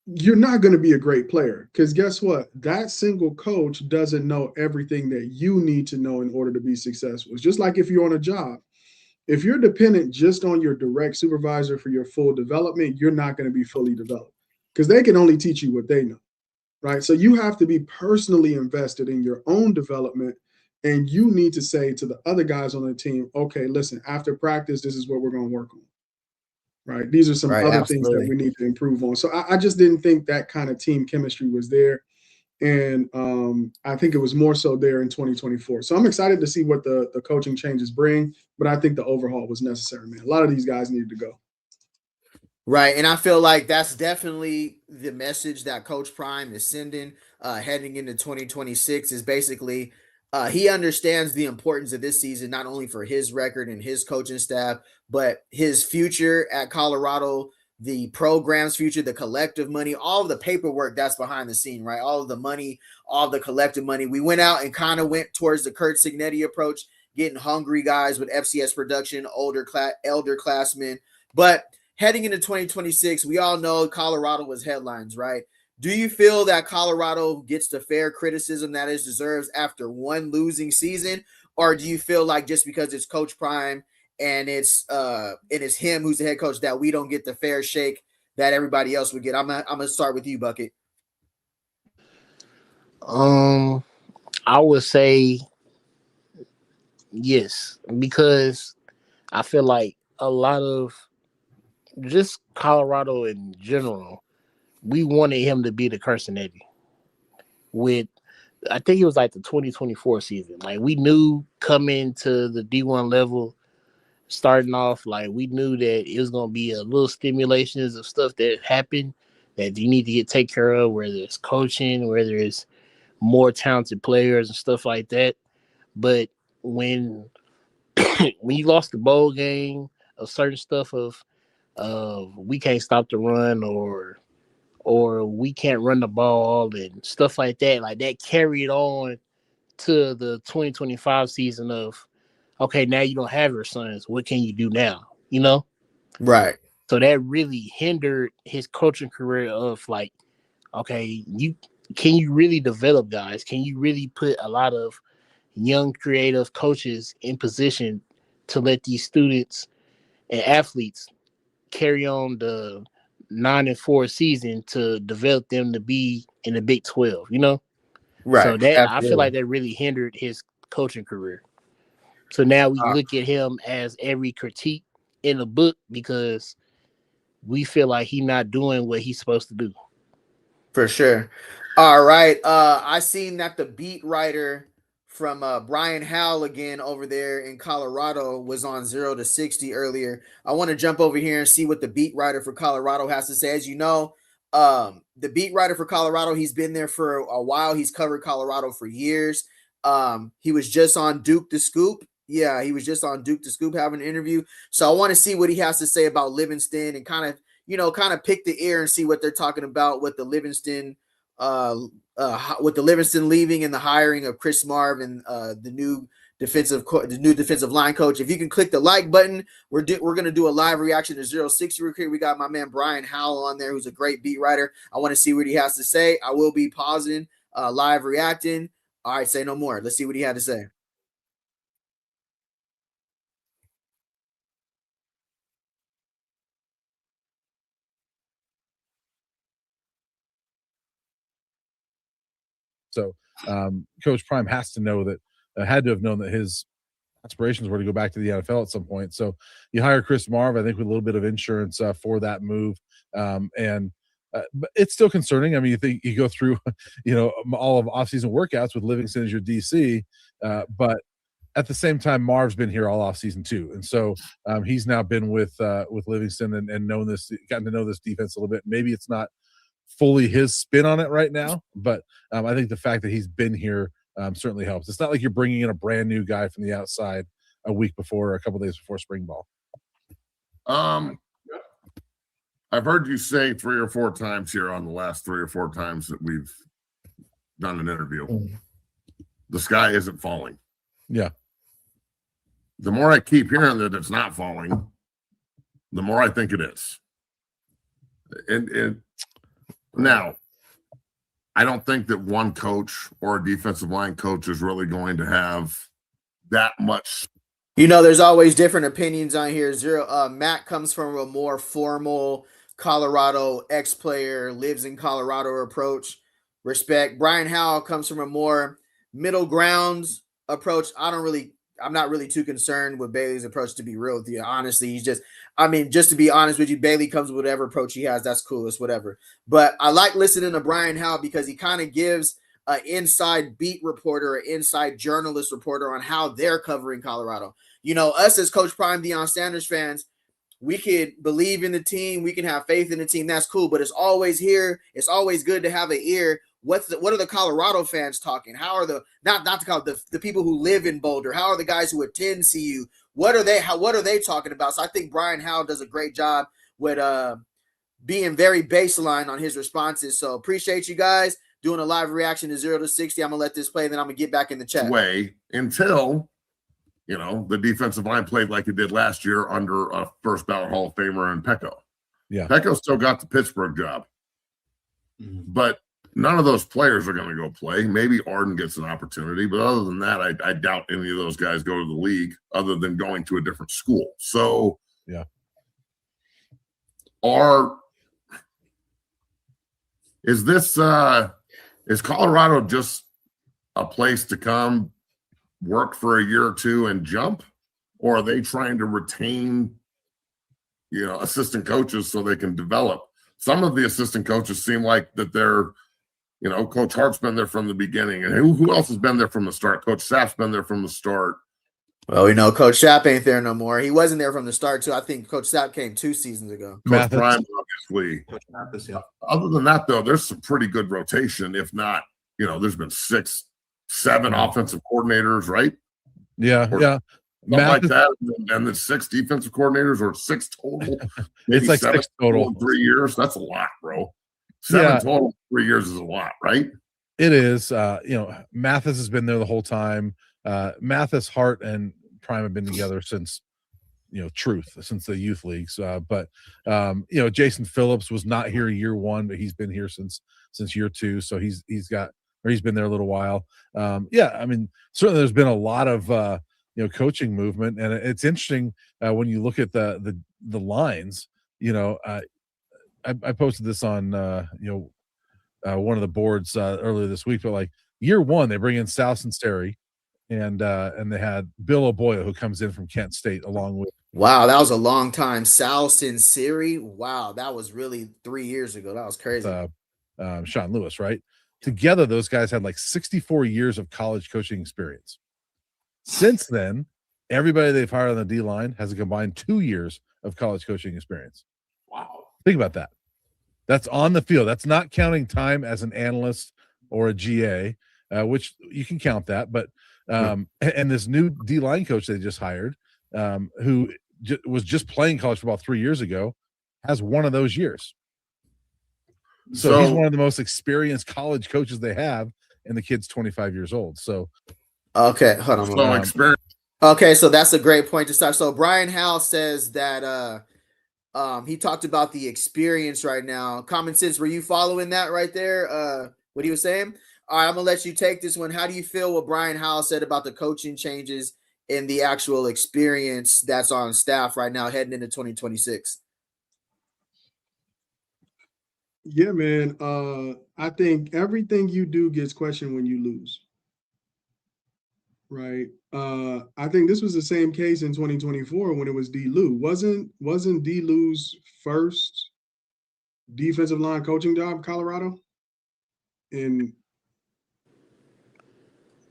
You're not going to be a great player because guess what? That single coach doesn't know everything that you need to know in order to be successful. It's just like if you're on a job. If you're dependent just on your direct supervisor for your full development, you're not going to be fully developed because they can only teach you what they know, right? So you have to be personally invested in your own development, and you need to say to the other guys on the team, okay, listen, after practice, this is what we're going to work on, right? These are some other things that we need to improve on. So I just didn't think that kind of team chemistry was there. And I think it was more so there in 2024. So I'm excited to see what the coaching changes bring, but I think the overhaul was necessary, man. A lot of these guys needed to go. Right, and I feel like that's definitely the message that Coach Prime is sending heading into 2026 is basically He understands the importance of this season, not only for his record and his coaching staff, but his future at Colorado, the program's future, the collective money, all of the paperwork that's behind the scene, right? All of the money, all of the collective money. We went out and kind of went towards the Kurt Signetti approach, getting hungry guys with FCS production, elder classmen. But heading into 2026, we all know Colorado was headlines, right? Do you feel that Colorado gets the fair criticism that it deserves after one losing season? Or do you feel like just because it's Coach Prime and it's him who's the head coach that we don't get the fair shake that everybody else would get? I'm gonna start with you, Bucket. I would say yes, because I feel like a lot of just Colorado in general, we wanted him to be the Carsonetti. With, I think it was like the 2024 season. Like, we knew coming to the D1 level, starting off, like, we knew that it was going to be a little stimulations of stuff that happened that you need to get taken care of, whether it's coaching, whether it's more talented players and stuff like that. But when when you lost the bowl game of certain stuff of we can't stop the run or we can't run the ball and stuff like that carried on to the 2025 season of, okay, now you don't have your sons. What can you do now? You know? Right. So that really hindered his coaching career of like, okay, can you really develop guys? Can you really put a lot of young creative coaches in position to let these students and athletes carry on the 9-4 season to develop them to be in the Big 12, you know? Right. So that Absolutely. I feel like that really hindered his coaching career. So now we look at him as every critique in the book because we feel like he's not doing what he's supposed to do. For sure. All right. I seen that the beat writer from Brian Howell again over there in Colorado was on 0 to 60 earlier. I want to jump over here and see what the beat writer for Colorado has to say. As you know, the beat writer for Colorado, he's been there for a while. He's covered Colorado for years. He was just on Duke the Scoop. Yeah, he was just on Duke the Scoop having an interview. So I want to see what he has to say about Livingston and kind of pick the ear and see what they're talking about with the Livingston leaving and the hiring of Chris Marv and the new defensive line coach. If you can click the like button, we're going to do a live reaction to 060 real quick. We got my man Brian Howell on there, who's a great beat writer. I want to see what he has to say. I will be pausing, live reacting. All right, say no more. Let's see what he had to say. So Coach Prime has to know that, had to have known that his aspirations were to go back to the NFL at some point. So you hire Chris Marv, I think, with a little bit of insurance for that move. But it's still concerning. I mean, you think you go through, all of offseason workouts with Livingston as your DC, but at the same time, Marv's been here all offseason too, and so he's now been with Livingston and gotten to know this defense a little bit. Maybe it's not fully his spin on it right now, but I think the fact that he's been here certainly helps. It's not like you're bringing in a brand new guy from the outside a week before or a couple days before spring ball. I've heard you say 3 or 4 times here on the last 3 or 4 times that we've done an interview. The sky isn't falling. Yeah. The more I keep hearing that it's not falling, the more I think it is. And now, I don't think that one coach or a defensive line coach is really going to have that much. There's always different opinions on here. Matt comes from a more formal Colorado ex-player, lives in Colorado approach. Respect. Brian Howell comes from a more middle grounds approach. I'm not really too concerned with Bailey's approach, to be real with you. Honestly, just to be honest with you, Bailey comes with whatever approach he has. That's cool. It's whatever. But I like listening to Brian Howell because he kind of gives an inside beat reporter, an inside journalist reporter on how they're covering Colorado. Us as Coach Prime, Deion Sanders fans, we could believe in the team. We can have faith in the team. That's cool. But it's always here. It's always good to have an ear what are the Colorado fans talking? How are the the people who live in Boulder? How are the guys who attend CU? What are they talking about? So I think Brian Howell does a great job with being very baseline on his responses. So appreciate you guys doing a live reaction to 0 to 60. I'm gonna let this play, then I'm gonna get back in the chat. Way until the defensive line played like it did last year under a first ballot Hall of Famer in Pecco. Yeah, Pecco still got the Pittsburgh job, but none of those players are going to go play. Maybe Arden gets an opportunity, but other than that, I doubt any of those guys go to the league other than going to a different school. So, yeah. Is Colorado just a place to come work for a year or two and jump, or are they trying to retain, assistant coaches so they can develop? Some of the assistant coaches seem like that they're, Coach Hart's been there from the beginning. And who else has been there from the start? Coach Sapp's been there from the start. Well, we know Coach Sapp ain't there no more. He wasn't there from the start, too. I think Coach Sapp came 2 seasons ago. Coach Prime, obviously. Coach Mathis, yeah. Other than that, though, there's some pretty good rotation. If not, there's been 6, 7 offensive coordinators, right? Yeah, yeah. Like that, and then 6 defensive coordinators, or 6 total. It's like 6 total in 3 years. That's a lot, bro. 7 total in 3 years is a lot, right? It is. Mathis has been there the whole time. Mathis, Hart, and Prime have been together since since the youth leagues. But Jason Phillips was not here year 1, but he's been here since year 2. So he's been there a little while. I mean, certainly there's been a lot of coaching movement, and it's interesting when you look at the lines. I posted this on one of the boards earlier this week, but like year 1, they bring in Sal Sinceri, and they had Bill Oboya, who comes in from Kent State, along with. Wow, that was a long time. Sal Sinceri. Wow, that was really 3 years ago. That was crazy. Sean Lewis, right? Together, those guys had like 64 years of college coaching experience. Since then, everybody they've hired on the D line has a combined 2 years of college coaching experience. Wow. Think about that. That's on the field. That's not counting time as an analyst or a GA, which you can count that. But and this new D line coach they just hired, who was just playing college football 3 years ago, has one of those years. So he's one of the most experienced college coaches they have, and the kid's 25 years old. So, okay, hold on. So experience. Okay, so that's a great point to start. So Brian Howell says that he talked about the experience right now. Common Sense, were you following that right there? What he was saying? All right, I'm gonna let you take this one. How do you feel what Brian Howell said about the coaching changes and the actual experience that's on staff right now heading into 2026? Yeah, man. I think everything you do gets questioned when you lose. Right. I think this was the same case in 2024 when it was D. Lou. Wasn't D. Lou's first defensive line coaching job Colorado? And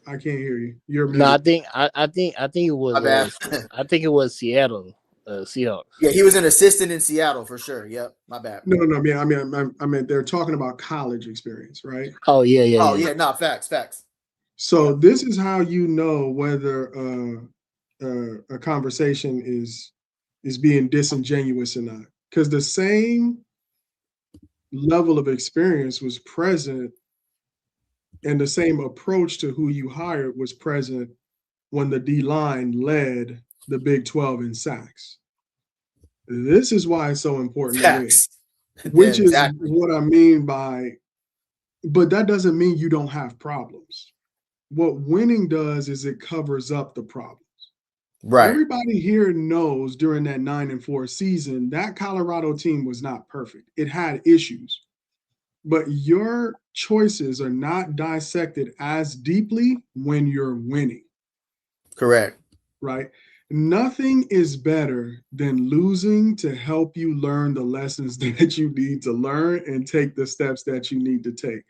I can't hear you. You're no, I think it was I think it was Seattle. Seahawks. Yeah, he was an assistant in Seattle for sure. Yep, my bad. No. I mean, they're talking about college experience, right? Oh yeah. Oh yeah, no, facts. So this is how you know whether a conversation is being disingenuous or not, because the same level of experience was present, and the same approach to who you hired was present when the D line led the Big 12 in sacks. This is why it's so important to win, which is what I mean by, but that doesn't mean you don't have problems. What winning does is it covers up the problems. Right. Everybody here knows during that 9-4 season, that Colorado team was not perfect. It had issues, but your choices are not dissected as deeply when you're winning. Correct. Right. Nothing is better than losing to help you learn the lessons that you need to learn and take the steps that you need to take.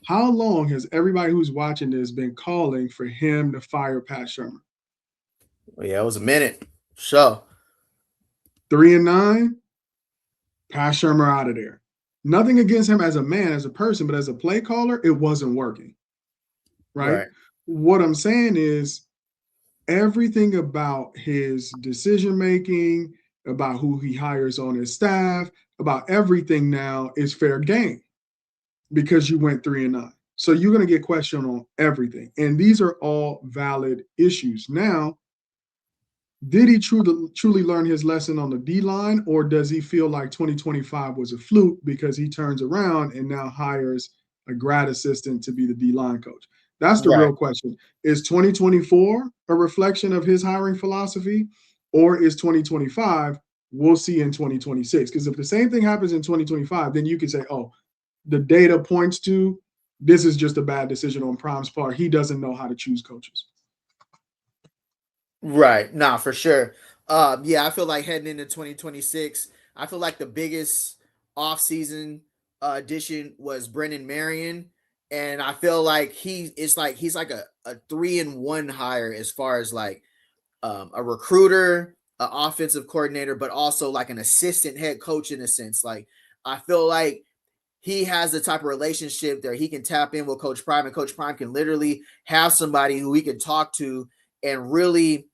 How long has everybody who's watching this been calling for him to fire Pat Shurmur? Well, yeah, it was a minute. So 3-9, Pat Shurmur out of there. Nothing against him as a man, as a person, but as a play caller, it wasn't working. Right? What I'm saying is everything about his decision making, about who he hires on his staff, about everything now is fair game because you went 3-9. So you're going to get questioned on everything. And these are all valid issues. Now, did he truly learn his lesson on the D-line, or does he feel like 2025 was a fluke because he turns around and now hires a grad assistant to be the D-line coach? That's the real question. Is 2024 a reflection of his hiring philosophy, or is 2025? We'll see in 2026. Because if the same thing happens in 2025, then you can say, oh, the data points to this is just a bad decision on Prime's part. He doesn't know how to choose coaches. Right. Nah, for sure. Yeah, I feel like heading into 2026, I feel like the biggest offseason addition was Brennan Marion. And I feel like he's like a 3-in-1 hire as far as like a recruiter, an offensive coordinator, but also like an assistant head coach in a sense. Like I feel like he has the type of relationship that he can tap in with Coach Prime, and Coach Prime can literally have somebody who he can talk to and really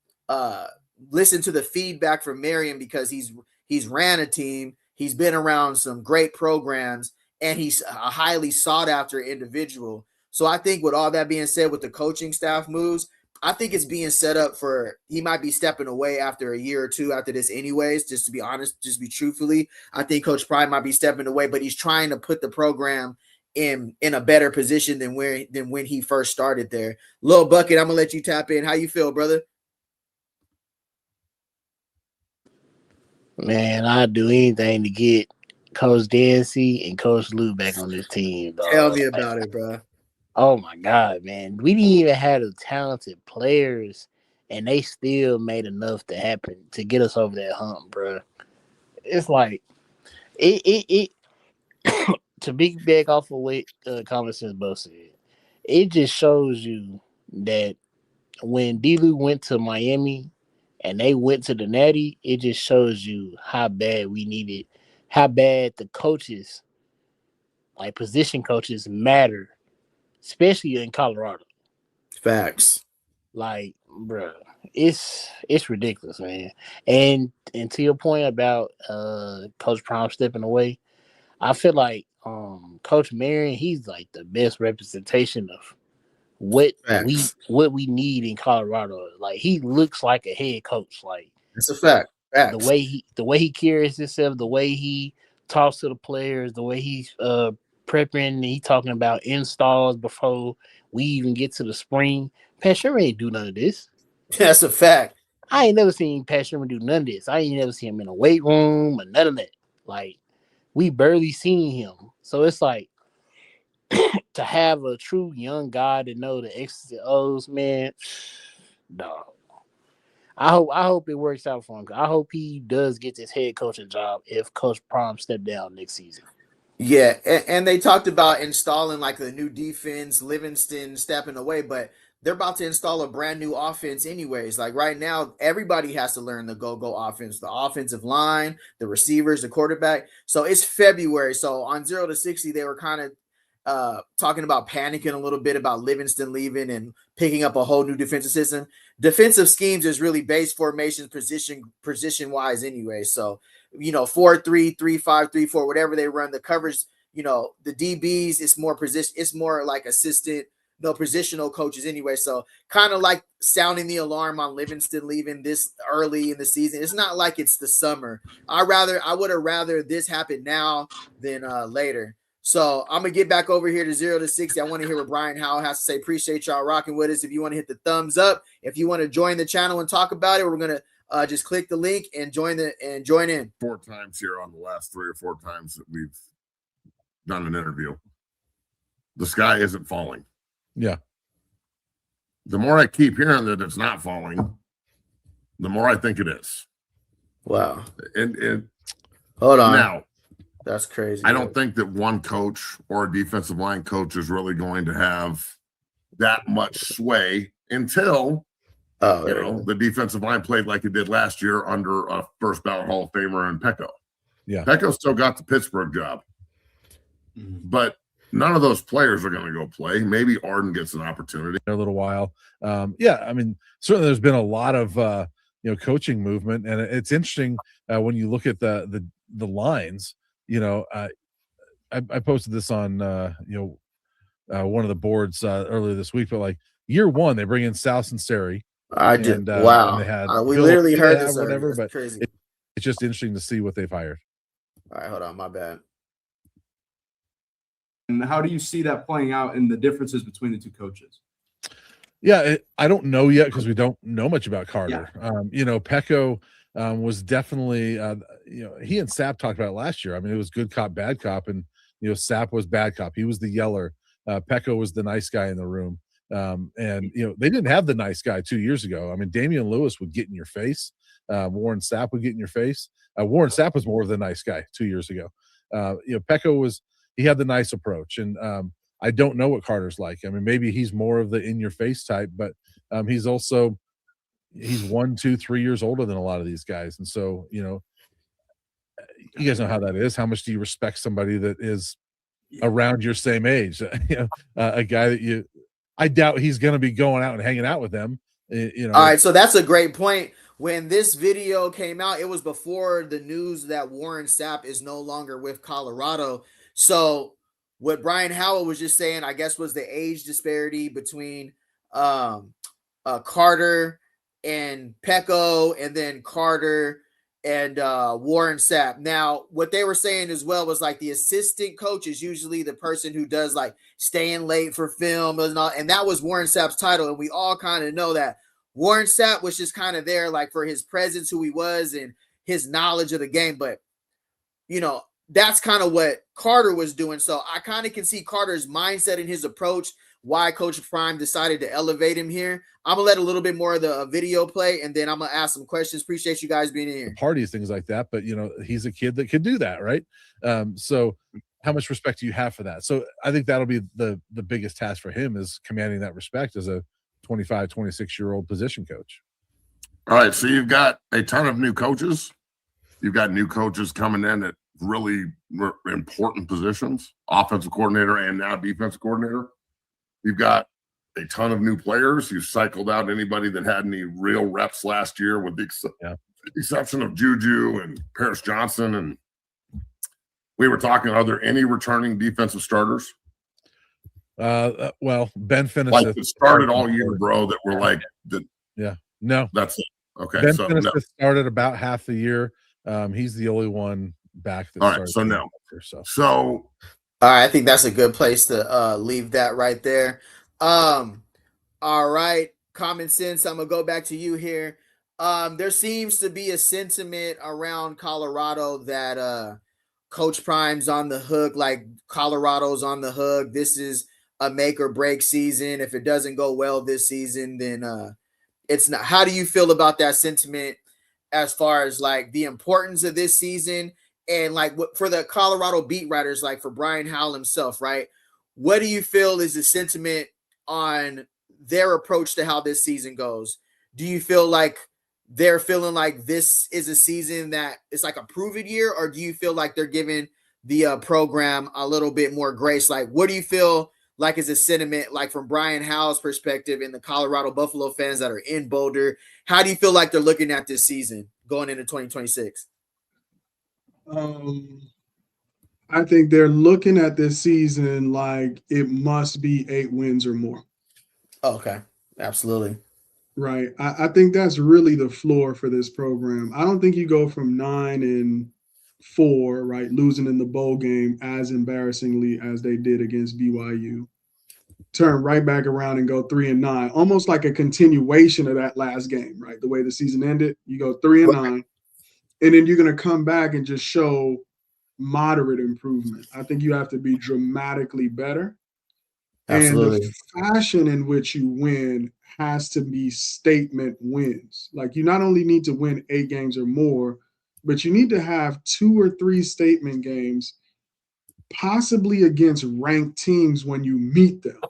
listen to the feedback from Marion, because he's ran a team, he's been around some great programs, and he's a highly sought after individual. So I think with all that being said, with the coaching staff moves, I think it's being set up for he might be stepping away after a year or two after this anyways, just to be honest, just be truthfully. I think Coach Prime might be stepping away, but he's trying to put the program in a better position than when he first started there. Lil Bucket, I'm gonna let you tap in. How you feel, brother? Man, I'd do anything to get Coach Dancy and Coach Lou back on this team, dog. Tell me about it, bro. Oh my God, man. We didn't even have the talented players, and they still made enough to happen to get us over that hump, bro. It's like it to be back off of what Conversations both said, it just shows you that when D-Lou went to Miami and they went to the Natty, it just shows you how bad the coaches, like position coaches, matter, especially in Colorado. Facts. Like, bro, it's ridiculous, man. And to your point about Coach Prime stepping away, I feel like Coach Marion, he's like the best representation of what we need in Colorado. Like, he looks like a head coach. Like, it's a fact. Facts. The way he carries himself, the way he talks to the players, the way he's prepping, he talking about installs before we even get to the spring. Pat Shermer ain't do none of this. That's a fact. I ain't never seen Pat Shermer do none of this. I ain't never seen him in a weight room or none of that. Like, we barely seen him. So it's like, to have a true young guy to know the X's and O's, man, dog. I hope it works out for him. I hope he does get this head coaching job if Coach Prime step down next season. Yeah, and they talked about installing like the new defense, Livingston stepping away, but they're about to install a brand new offense anyways. Like right now, everybody has to learn the go-go offense, the offensive line, the receivers, the quarterback. So it's February. So on 0 to 60, they were kind of talking about panicking a little bit about Livingston leaving and picking up a whole new defensive system. Defensive schemes is really base formations, position wise anyway. So, 4-3, 3-5, 3-4, whatever they run, the coverage, the DBs, it's more position, it's more like assistant, positional coaches anyway. So kind of like sounding the alarm on Livingston leaving this early in the season. It's not like it's the summer. I would have rather this happen now than later. So I'm going to get back over here to 0 to 60. I want to hear what Brian Howell has to say. Appreciate y'all rocking with us. If you want to hit the thumbs up, if you want to join the channel and talk about it, we're going to just click the link and join in. 4 times here on the last 3 or 4 times that we've done an interview. The sky isn't falling. Yeah. The more I keep hearing that it's not falling, the more I think it is. Wow. And hold on. Now, that's crazy. I don't think that one coach or a defensive line coach is really going to have that much sway until the defensive line played like it did last year under a first ballot Hall of Famer in Pecco. Yeah. Pecco still got the Pittsburgh job. but none of those players are going to go play. Maybe Arden gets an opportunity in a little while. Yeah, I mean, certainly there's been a lot of coaching movement, and it's interesting when you look at the lines. I posted this on one of the boards earlier this week, but like year one, they bring in Sal Sinceri. I did. Wow. And they had we literally heard this whatever, but crazy. It's just interesting to see what they've hired. All right, hold on, my bad. And how do you see that playing out in the differences between the two coaches? Yeah, I don't know yet because we don't know much about Carter. Yeah. Pecco was definitely, he and Sapp talked about it last year. I mean, it was good cop, bad cop, and Sapp was bad cop. He was the yeller. Pecco was the nice guy in the room. And they didn't have the nice guy 2 years ago. I mean, Damian Lewis would get in your face. Warren Sapp would get in your face. Warren Sapp was more of the nice guy 2 years ago. Pecco he had the nice approach, and I don't know what Carter's like. I mean, maybe he's more of the in your face type, but he's 1, 2, 3 years older than a lot of these guys. And so, you guys know how that is. How much do you respect somebody that is around your same age? A guy that I doubt he's going to be going out and hanging out with them. All right. So that's a great point. When this video came out, it was before the news that Warren Sapp is no longer with Colorado. So what Brian Howell was just saying, I guess, was the age disparity between Carter and Pecco, and then Carter and Warren Sapp. Now, what they were saying as well was like the assistant coach is usually the person who does like staying late for film and that was Warren Sapp's title. And we all kind of know that Warren Sapp was just kind of there like for his presence, who he was, and his knowledge of the game. But, that's kind of what Carter was doing. So I kind of can see Carter's mindset and his approach, why Coach Prime decided to elevate him here. I'm going to let a little bit more of the video play, and then I'm going to ask some questions. Appreciate you guys being here. Parties, things like that. But, he's a kid that could do that, right? So how much respect do you have for that? So I think that'll be the biggest task for him, is commanding that respect as a 25, 26-year-old position coach. All right, so you've got a ton of new coaches. You've got new coaches coming in at really important positions, offensive coordinator and now defensive coordinator. You've got a ton of new players. You've cycled out anybody that had any real reps last year, with the exception of Juju and Paris Johnson. And we were talking, are there any returning defensive starters? Well, Ben finished like it started all year, bro, that were like no, that's it. Okay, Ben started about half the year. He's the only one back. All right, so no. So all right, I think that's a good place to leave that right there. All right, Common Sense, I'm gonna go back to you here. There seems to be a sentiment around Colorado that Coach Prime's on the hook, like Colorado's on the hook. This is a make or break season. If it doesn't go well this season, then it's not. How do you feel about that sentiment as far as like the importance of this season? And like for the Colorado beat writers, like for Brian Howell himself, right? What do you feel is the sentiment on their approach to how this season goes? Do you feel like they're feeling like this is a season that is like a proven year, or do you feel like they're giving the program a little bit more grace? Like, what do you feel like is a sentiment, like from Brian Howell's perspective and the Colorado Buffalo fans that are in Boulder? How do you feel like they're looking at this season going into 2026? I think they're looking at this season like it must be 8 wins or more. Okay, absolutely. Right. I think that's really the floor for this program. I don't think you go from 9-4, right, losing in the bowl game as embarrassingly as they did against BYU, turn right back around and go 3-9, almost like a continuation of that last game, right? The way the season ended, you go 3-9, and then you're going to come back and just show moderate improvement. I think you have to be dramatically better. Absolutely. And the fashion in which you win has to be statement wins. Like, you not only need to win 8 games or more, but you need to have 2 or 3 statement games, possibly against ranked teams when you meet them.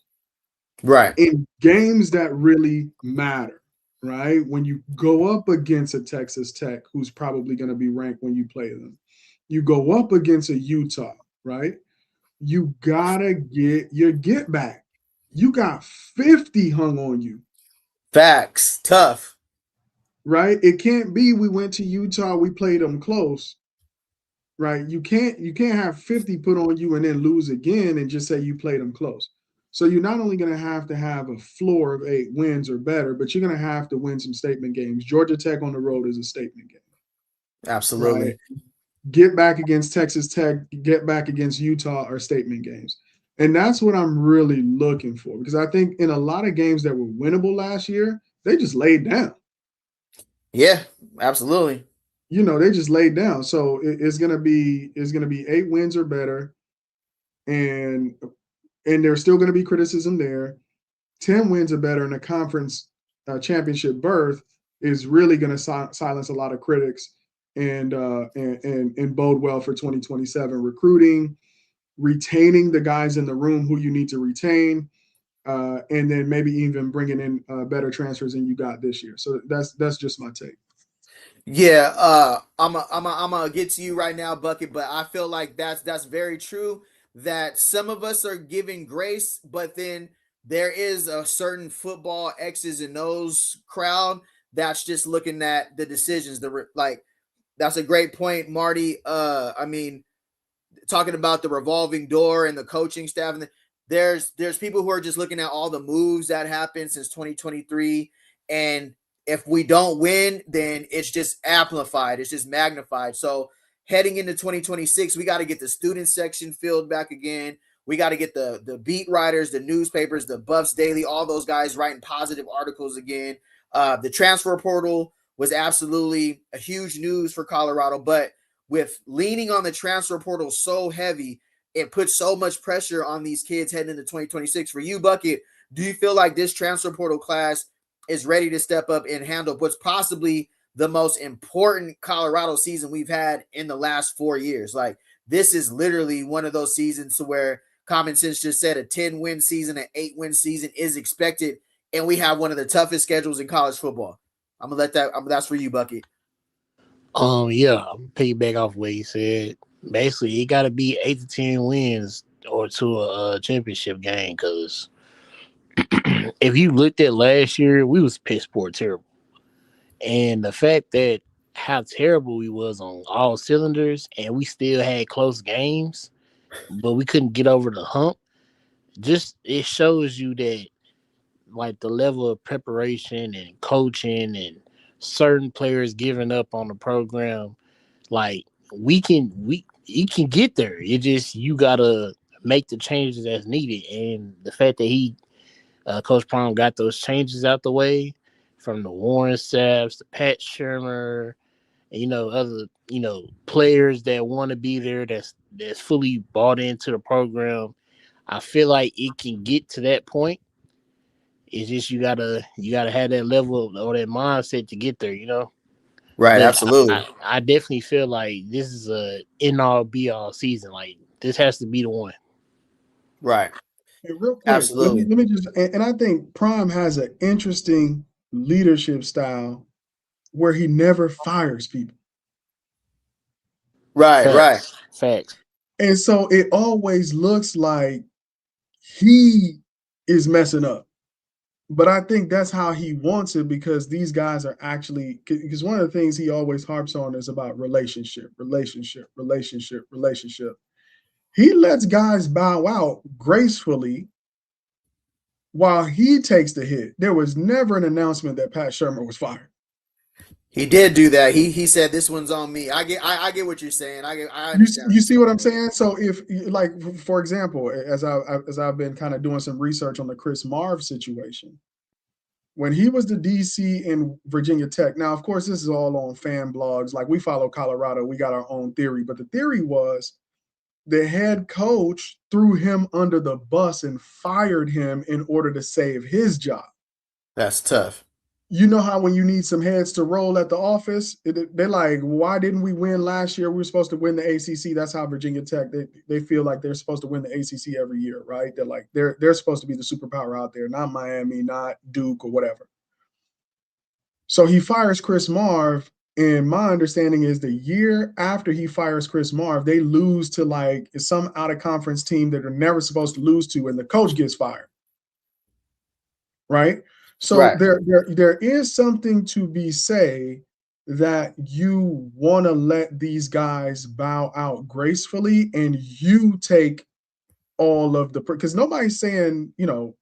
Right. In games that really matter, right? When you go up against a Texas Tech, who's probably going to be ranked when you play them. You go up against a Utah, right? You gotta get your get back. You got 50 hung on you. Facts. Tough. Right? It can't be we went to Utah, we played them close. Right? You can't have 50 put on you and then lose again and just say you played them close. So you're not only going to have a floor of 8 wins or better, but you're going to have to win some statement games. Georgia Tech on the road is a statement game. Absolutely. Right? Get back against Texas Tech, get back against Utah are statement games. And that's what I'm really looking for, because I think in a lot of games that were winnable last year, they just laid down. Yeah, absolutely. You know, they just laid down. So it's gonna be 8 wins or better, and there's still gonna be criticism there. 10 wins or better in a conference championship berth is really gonna silence a lot of critics and bode well for 2027 recruiting, retaining the guys in the room who you need to retain, and then maybe even bringing in better transfers than you got this year. So that's just my take. Yeah, I'm gonna get to you right now, Bucket, but I feel like that's very true. That some of us are giving grace, but then there is a certain football X's and O's crowd that's just looking at the decisions. That's a great point, Marty. I mean, talking about the revolving door and the coaching staff, and there's people who are just looking at all the moves that happened since 2023, and if we don't win, then it's just amplified, it's just magnified. So heading into 2026, we got to get the student section filled back again. We got to get the beat writers, the newspapers, the Buffs Daily, all those guys writing positive articles again. The transfer portal was absolutely a huge news for Colorado, but with leaning on the transfer portal so heavy, it puts so much pressure on these kids heading into 2026. For you, Bucket, do you feel like this transfer portal class is ready to step up and handle what's possibly the most important Colorado season we've had in the last 4 years? Like, this is literally one of those seasons to where common sense just said a 10-win season, an 8-win season is expected, and we have one of the toughest schedules in college football. I'm gonna let that's for you, Bucket. Yeah, I'm piggyback off what he said. Basically, it got to be 8 to 10 wins or to a championship game. Because if you looked at last year, we was piss poor terrible, and the fact that how terrible we was on all cylinders, and we still had close games, but we couldn't get over the hump. Just it shows you that like the level of preparation and coaching and certain players giving up on the program, like we can get there. It just you gotta make the changes as needed, and the fact that Coach Prime got those changes out the way from the Warren Saps, the Pat Shermer, and, other players that want to be there, that's fully bought into the program. I feel like it can get to that point. It's just you gotta have that level or that mindset to get there. Right, But absolutely. I definitely feel like this is a end all be all season. Like this has to be the one. Right. Hey, real quick, Absolutely. let me just, and I think Prime has an interesting leadership style where he never fires people. Right. Facts. And so it always looks like he is messing up. But I think that's how he wants it, because these guys are actually, because one of the things he always harps on is about relationship. He lets guys bow out gracefully while he takes the hit. There was never an announcement that Pat Shermer was fired. He did do that. He said this one's on me. I get what you're saying. I understand. You see what I'm saying? So if, like, for example, as I've been kind of doing some research on the Chris Marv situation, when he was the DC in Virginia Tech. Now, of course, this is all on fan blogs. Like, we follow Colorado, we got our own theory, but the theory was the head coach threw him under the bus and fired him in order to save his job. That's tough. You know how when you need some heads to roll at the office, they're like, why didn't we win last year? We were supposed to win the ACC. That's how Virginia Tech, they feel like they're supposed to win the ACC every year, right? They're like, they're supposed to be the superpower out there, not Miami, not Duke or whatever. So he fires Chris Marv, And my understanding is the year after he fires Chris Marv, they lose to like some out of conference team that they're never supposed to lose to, and the coach gets fired. Right. So there is something to be said that you want to let these guys bow out gracefully, and you take all of the, because nobody's saying, you know,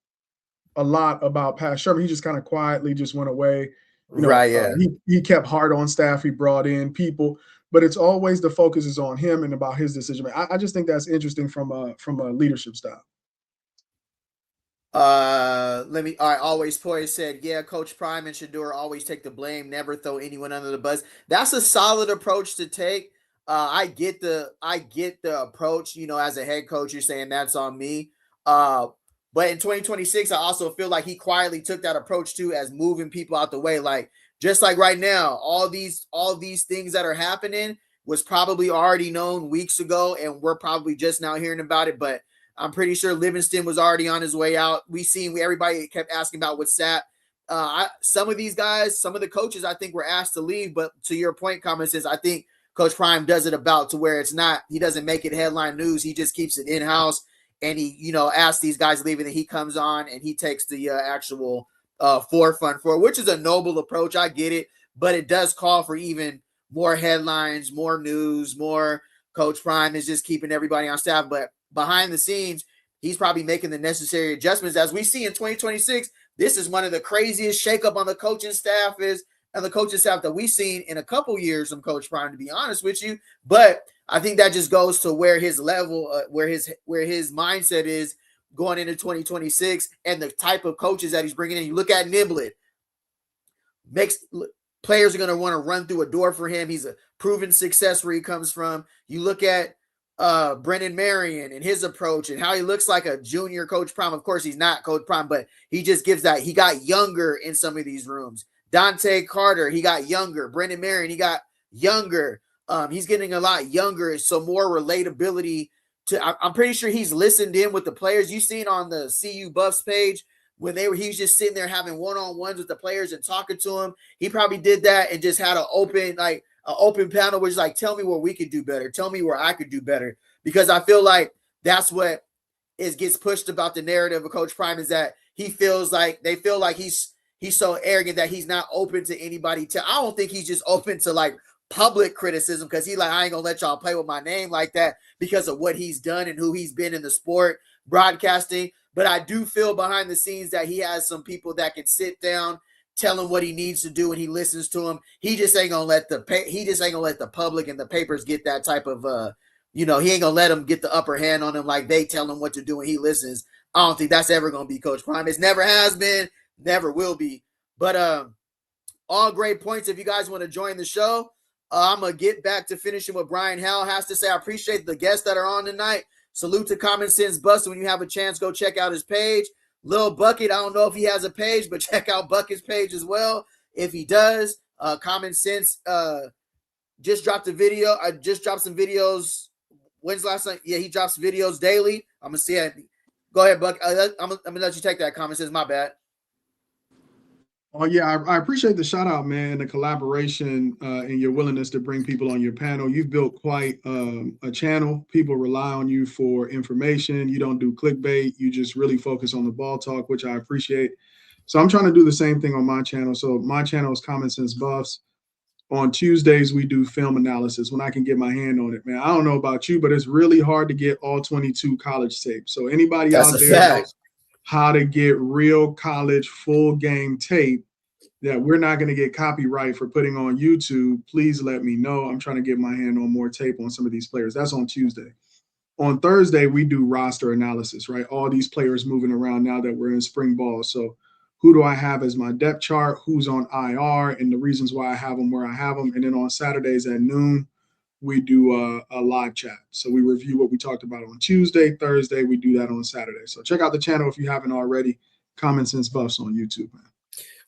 a lot about Pat Shermer. He just kind of quietly just went away. You know, he kept hard on staff. He brought in people, but it's always the focus is on him and about his decision. I just think that's interesting from a leadership style. Always Poise said, yeah, Coach Prime and Shedeur always take the blame, never throw anyone under the bus. That's a solid approach to take. I get the approach, you know, as a head coach, you're saying that's on me. But in 2026, I also feel like he quietly took that approach too, as moving people out the way. Like, just like right now, all these things that are happening was probably already known weeks ago, and we're probably just now hearing about it. But I'm pretty sure Livingston was already on his way out. Everybody kept asking about what's that. Some of these guys, some of the coaches, I think were asked to leave. But to your point, comments is I think Coach Prime does it about to where it's not. He doesn't make it headline news. He just keeps it in house, and he, you know, asks these guys leaving, and he comes on and he takes the actual forefront for it, which is a noble approach. I get it, but it does call for even more headlines, more news, more. Coach Prime is just keeping everybody on staff, but behind the scenes, he's probably making the necessary adjustments. As we see in 2026, this is one of the craziest shakeup on the coaching staff that we've seen in a couple years from Coach Prime, to be honest with you. But I think that just goes to where his level, where his mindset is going into 2026, and the type of coaches that he's bringing in. You look at Niblett, players are going to want to run through a door for him. He's a proven success where he comes from. You look at Brendan Marion and his approach and how he looks like a junior Coach Prime. Of course, he's not Coach Prime, but he just gives that. He got younger in some of these rooms. Dante Carter, he got younger. Brendan Marion, he got younger. He's getting a lot younger, so more relatability to. I'm pretty sure he's listened in with the players. You've seen on the CU Buffs page when he's just sitting there having one-on-ones with the players and talking to them. He probably did that and just had an open panel where he's like, tell me where we could do better. Tell me where I could do better. Because I feel like that's what gets pushed about the narrative of Coach Prime, is that they feel like he's so arrogant that he's not open to anybody. I don't think he's just open to like public criticism, because he's like, I ain't gonna let y'all play with my name like that because of what he's done and who he's been in the sport broadcasting. But I do feel behind the scenes that he has some people that can sit down, tell him what he needs to do, and he listens to him. He just ain't gonna let the public and the papers get that type of he ain't gonna let them get the upper hand on him like they tell him what to do and he listens. I don't think that's ever gonna be Coach Prime. It's never has been, never will be. But all great points. If you guys want to join the show, I'm gonna get back to finishing what Brian Howell has to say. I appreciate the guests that are on tonight. Salute to Common Sense Buster. When you have a chance, go check out his page. Lil Bucket, I don't know if he has a page, but check out Bucket's page as well if he does. Common Sense just dropped a video. I just dropped some videos. When's last night? Yeah, he drops videos daily. I'm gonna see it. Go ahead, Buck. I'm gonna let you take that. Common Sense. My bad. Oh yeah, I appreciate the shout out, man, the collaboration and your willingness to bring people on your panel. You've built quite a channel. People rely on you for information. You don't do clickbait. You just really focus on the ball talk, which I appreciate. So I'm trying to do the same thing on my channel. So my channel is Common Sense Buffs. On Tuesdays, we do film analysis when I can get my hand on it, man. I don't know about you, but it's really hard to get all 22 college tapes. So anybody out there knows how to get real college full game tape that we're not going to get copyright for putting on YouTube, please let me know. I'm trying to get my hand on more tape on some of these players. That's on Tuesday. On Thursday, we do roster analysis, right? All these players moving around now that we're in spring ball. So who do I have as my depth chart? Who's on IR and the reasons why I have them where I have them. And then on Saturdays at noon, we do a live chat. So we review what we talked about on Tuesday, Thursday. We do that on Saturday. So check out the channel if you haven't already. Common Sense Buffs on YouTube, man.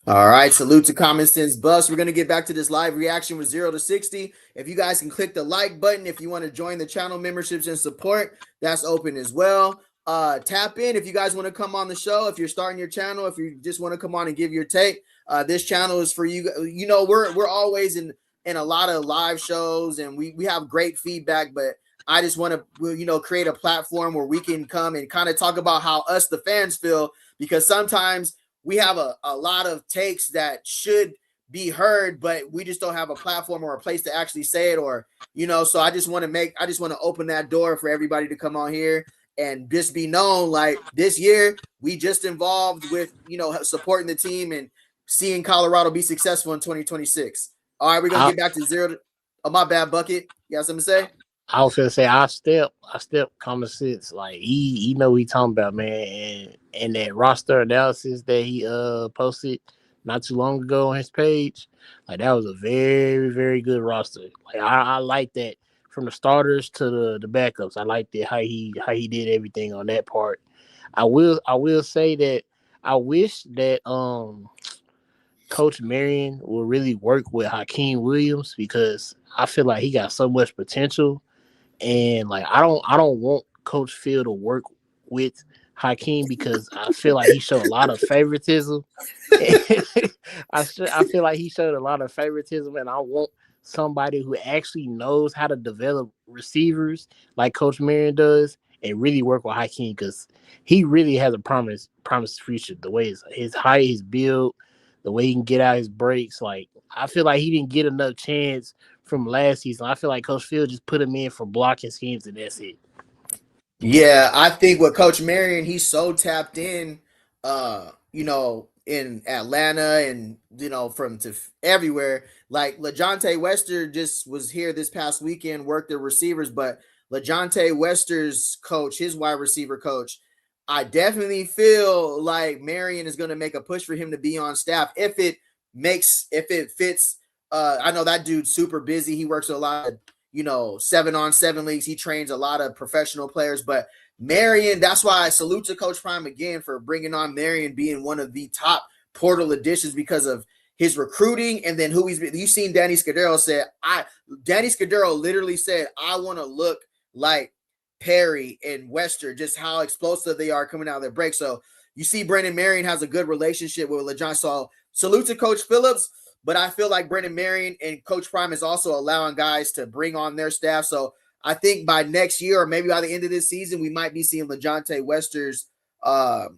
All right. Salute to Common Sense Buffs. We're going to get back to this live reaction with 0 to 60. If you guys can click the like button, if you want to join the channel memberships and support, that's open as well. Tap in if you guys want to come on the show. If you're starting your channel, if you just want to come on and give your take, this channel is for you. You know, we're always in in a lot of live shows, and we have great feedback, but I just want to, create a platform where we can come and kind of talk about how us, the fans, feel, because sometimes we have a lot of takes that should be heard, but we just don't have a platform or a place to actually say it, or, so I just want to open that door for everybody to come on here and just be known. Like this year, we just involved with, supporting the team and seeing Colorado be successful in 2026. All right, we're going to get back to zero. Oh, my bad, Bucket. You got something to say? I was gonna say I step common sense. Like he know what he talking about, man. And that roster analysis that he posted not too long ago on his page, like that was a very, very good roster. Like I like that from the starters to the backups. I like that how he did everything on that part. I will say that I wish that Coach Marion will really work with Hakeem Williams, because I feel like he got so much potential. And like I don't want Coach Phil to work with Hakeem, because I feel like he showed a lot of favoritism. I feel like he showed a lot of favoritism, and I want somebody who actually knows how to develop receivers like Coach Marion does, and really work with Hakeem, because he really has a promise future. The way his height, his build, the way he can get out his breaks. Like I feel like he didn't get enough chance from last season. I feel like Coach Phil just put him in for blocking schemes, and that's it. Yeah, I think with Coach Marion, he's so tapped in, in Atlanta and, from to everywhere. Like LaJohntay Wester just was here this past weekend, worked the receivers, but LaJohntay Wester's coach, his wide receiver coach, I definitely feel like Marion is going to make a push for him to be on staff if it fits. I know that dude's super busy. He works a lot of, 7-on-7 leagues. He trains a lot of professional players, but Marion, that's why I salute to Coach Prime again for bringing on Marion, being one of the top portal additions because of his recruiting and then who he's been. You've seen Danny Scudero Danny Scudero literally said, I want to look like Perry and Wester, just how explosive they are coming out of their break. So you see Brendan Marion has a good relationship with LeJohn. So salute to Coach Phillips. But I feel like Brendan Marion and Coach Prime is also allowing guys to bring on their staff. So I think by next year, or maybe by the end of this season, we might be seeing LaJohntay Wester's a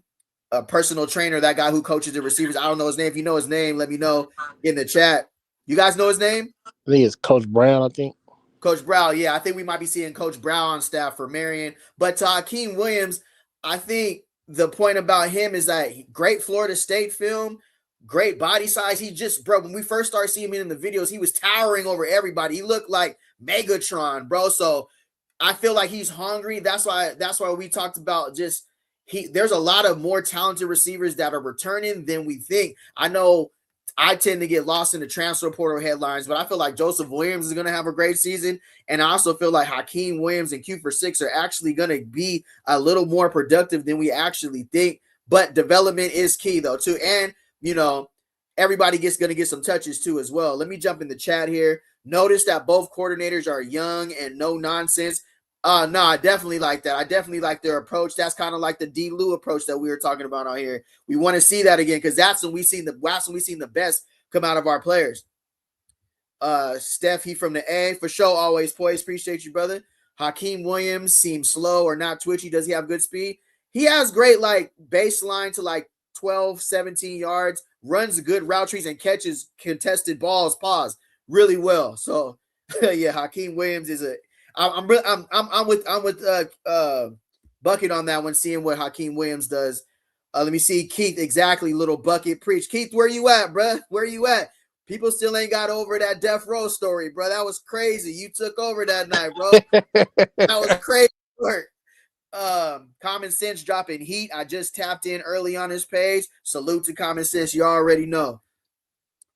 personal trainer, that guy who coaches the receivers. I don't know his name. If you know his name, let me know in the chat. You guys know his name? I think it's Coach Brown, I think. Coach Brown, yeah. I think we might be seeing Coach Brown on staff for Marion. But to Hakeem Williams, I think the point about him is that great Florida State film, great body size. He just, bro, when we first started seeing him in the videos, he was towering over everybody. He looked like Megatron, bro. So I feel like he's hungry. That's why we talked about just there's a lot of more talented receivers that are returning than we think. I know I tend to get lost in the transfer portal headlines, but I feel like Joseph Williams is going to have a great season. And I also feel like Hakeem Williams and Q for 6 are actually going to be a little more productive than we actually think. But development is key, though, too. And everybody going to get some touches too as well. Let me jump in the chat here. Notice that both coordinators are young and no nonsense. No, I definitely like that. I definitely like their approach. That's kind of like the D. Lou approach that we were talking about on here. We want to see that again, because that's when we seen the best come out of our players. Steph, he from the A for sure. Always poised. Appreciate you, brother. Hakeem Williams seems slow or not twitchy. Does he have good speed? He has great baseline to 12, 17 yards, runs good route trees and catches contested balls, really well. So yeah, Hakeem Williams is I'm with Bucket on that one, seeing what Hakeem Williams does. Let me see, Keith, exactly, little Bucket preach. Keith, where you at, bro? Where you at? People still ain't got over that death row story, bro. That was crazy. You took over that night, bro. That was crazy work. Common Sense dropping heat. I just tapped in early on his page. Salute to Common Sense. You already know.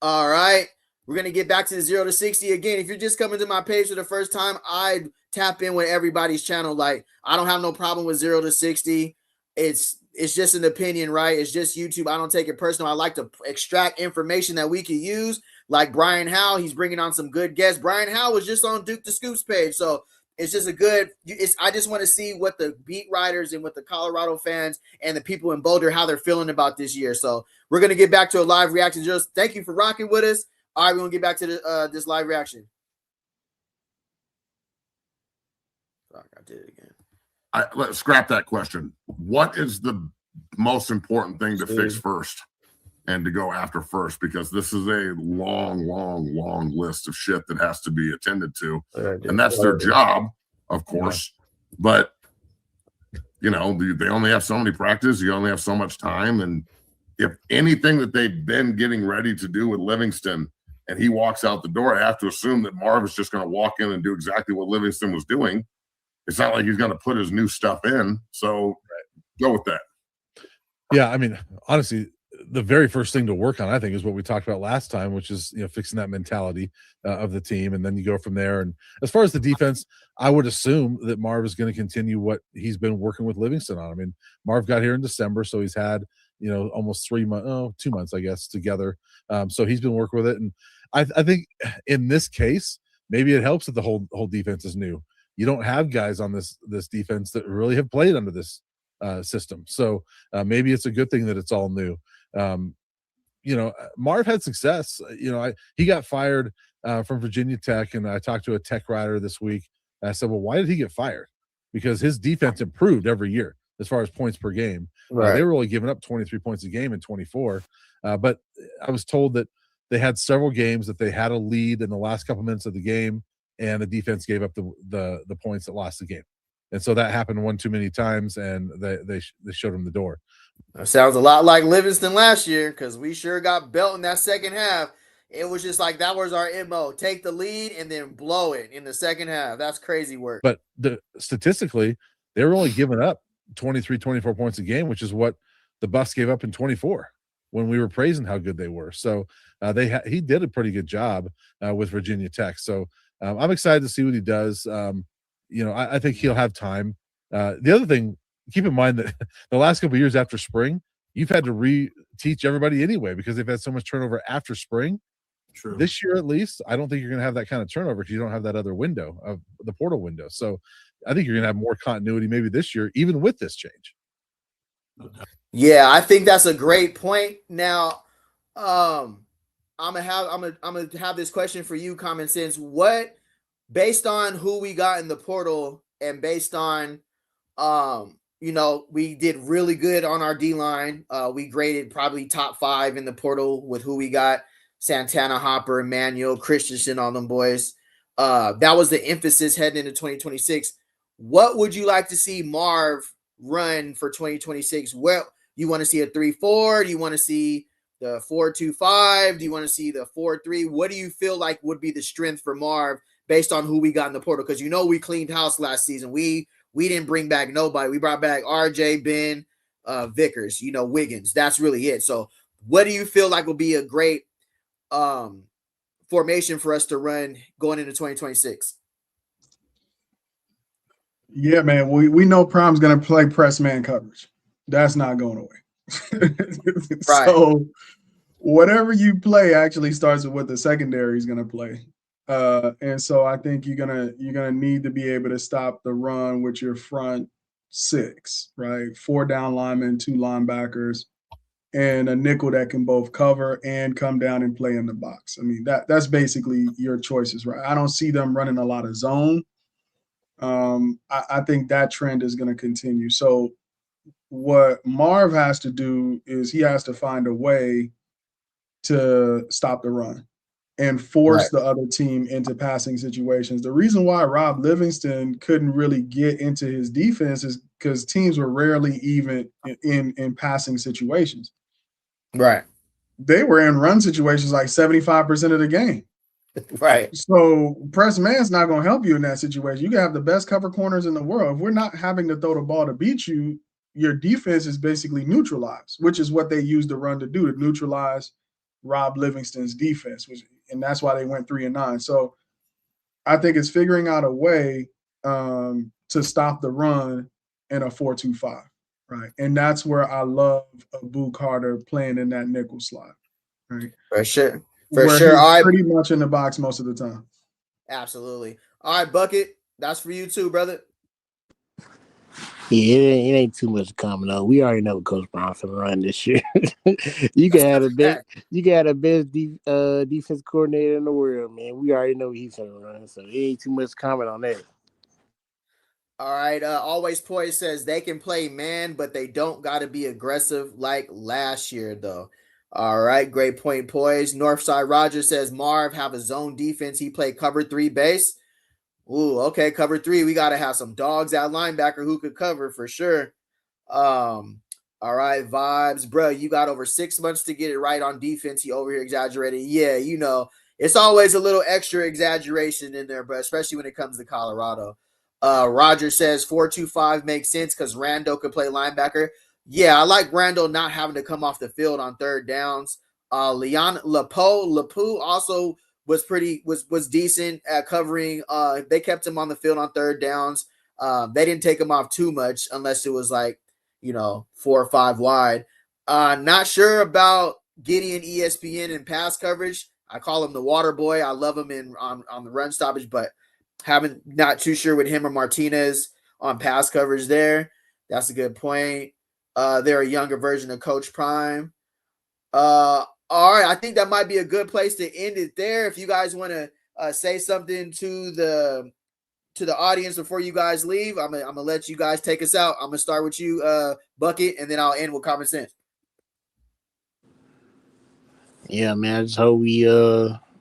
All right. We're going to get back to the 0 to 60 again. If you're just coming to my page for the first time, I tap in with everybody's channel. I don't have no problem with 0 to 60. It's just an opinion, right? It's just YouTube. I don't take it personal. I like to extract information that we can use. Like Brian Howe, he's bringing on some good guests. Brian Howe was just on Duke the Scoops page. So it's just I just want to see what the beat writers and what the Colorado fans and the people in Boulder, how they're feeling about this year. So we're going to get back to a live reaction. Just thank you for rocking with us. All right, we're gonna get back to this live reaction. Fuck, I did it again. Let's scrap that question. What is the most important thing to fix first and to go after first? Because this is a long list of shit that has to be attended to, and that's their job, of course. But you know, they only have so many practices. You only have so much time, and if anything that they've been getting ready to do with Livingston, and he walks out the door, I have to assume that Marv is just going to walk in and do exactly what Livingston was doing. It's not like he's going to put his new stuff in. So go with that. Yeah, I mean, honestly, the very first thing to work on, I think, is what we talked about last time, which is, you know, fixing that mentality of the team, and then you go from there. And as far as the defense, I would assume that Marv is going to continue what he's been working with Livingston on. I mean, Marv got here in December, so he's had, you know, almost 2 months, I guess, together. So he's been working with it, and I think in this case, maybe it helps that the whole defense is new. You don't have guys on this defense that really have played under this system. So maybe it's a good thing that it's all new. You know, Marv had success. You know, he got fired from Virginia Tech, and I talked to a tech writer this week. And I said, well, why did he get fired? Because his defense improved every year as far as points per game. Right. They were only giving up 23 points a game in 24. But I was told that they had several games that they had a lead in the last couple minutes of the game, and the defense gave up the points that lost the game. And so that happened one too many times, and they showed him the door. That sounds a lot like Livingston last year, because we sure got belt in that second half. It was just like that was our MO. Take the lead and then blow it in the second half. That's crazy work. But statistically, they were only giving up 23, 24 points a game, which is what the Buffs gave up in 24 when we were praising how good they were. So he did a pretty good job with Virginia Tech. So I'm excited to see what he does. You know, I think he'll have time. The other thing, keep in mind that the last couple of years after spring, you've had to reteach everybody anyway, because they've had so much turnover after spring. True. This year, at least, I don't think you're going to have that kind of turnover because you don't have that other window of the portal window. So I think you're going to have more continuity maybe this year, even with this change. Yeah, I think that's a great point. Now, I'm gonna have this question for you, Common Sense. What, based on who we got in the portal, and based on you know, we did really good on our D-line. We graded probably top 5 in the portal with who we got: Santana, Hopper, Emmanuel, Christensen, all them boys. That was the emphasis heading into 2026. What would you like to see Marv run for 2026? Well, you want to see a 3-4? Do you want to see the 4-2-5? Do you want to see the 4-3? What do you feel like would be the strength for Marv based on who we got in the portal? Because, you know, we cleaned house last season. We didn't bring back nobody. We brought back RJ, Ben, Vickers, you know, Wiggins. That's really it. So what do you feel like will be a great formation for us to run going into 2026? Yeah, man. We know Prime's going to play press man coverage. That's not going away. Right. So whatever you play actually starts with what the secondary is going to play. And so I think you're gonna need to be able to stop the run with your front 6, right? 4 down linemen, 2 linebackers, and a nickel that can both cover and come down and play in the box. I mean, that's basically your choices, right? I don't see them running a lot of zone. I think that trend is going to continue. So what Marv has to do is he has to find a way to stop the run and force the other team into passing situations. The reason why Rob Livingston couldn't really get into his defense is because teams were rarely even in passing situations. Right. They were in run situations like 75% of the game. Right. So press man's not going to help you in that situation. You can have the best cover corners in the world. If we're not having to throw the ball to beat you, your defense is basically neutralized, which is what they used the run to do, to neutralize Rob Livingston's defense, and that's why they went 3-9. So I think it's figuring out a way to stop the run in a 4-2-5, right? And that's where I love Abu Carter playing in that nickel slot, right? For sure. Where he's pretty much in the box most of the time. Absolutely. All right, Bucket, that's for you too, brother. Yeah, it ain't too much coming up. We already know what Coach Brown finna run this year. You can have the best, defense coordinator in the world, man. We already know what he's finna run, so it ain't too much comment on that. All right. Always Poise says they can play man, but they don't got to be aggressive like last year, though. All right. Great point, Poise. Northside Roger says Marv have a zone defense. He played cover 3 base. Ooh, okay. Cover 3. We got to have some dogs at linebacker who could cover for sure. All right. Vibes. Bro, you got over 6 months to get it right on defense. He over here exaggerated. Yeah, it's always a little extra exaggeration in there, but especially when it comes to Colorado. Roger says 4-2-5 makes sense because Rando could play linebacker. Yeah, I like Rando not having to come off the field on third downs. Leon Lapu also was decent at covering. They kept him on the field on third downs. They didn't take him off too much unless it was like 4 or 5 wide. Not sure about Gideon ESPN and pass coverage. I call him the water boy. I love him on the run stoppage, but not too sure with him or Martinez on pass coverage there. That's a good point. They're a younger version of Coach Prime. All right, I think that might be a good place to end it there. If you guys want to say something to the audience before you guys leave, I'm gonna let you guys take us out. I'm gonna start with you, Bucket, and then I'll end with common sense. Yeah, man. I just hope we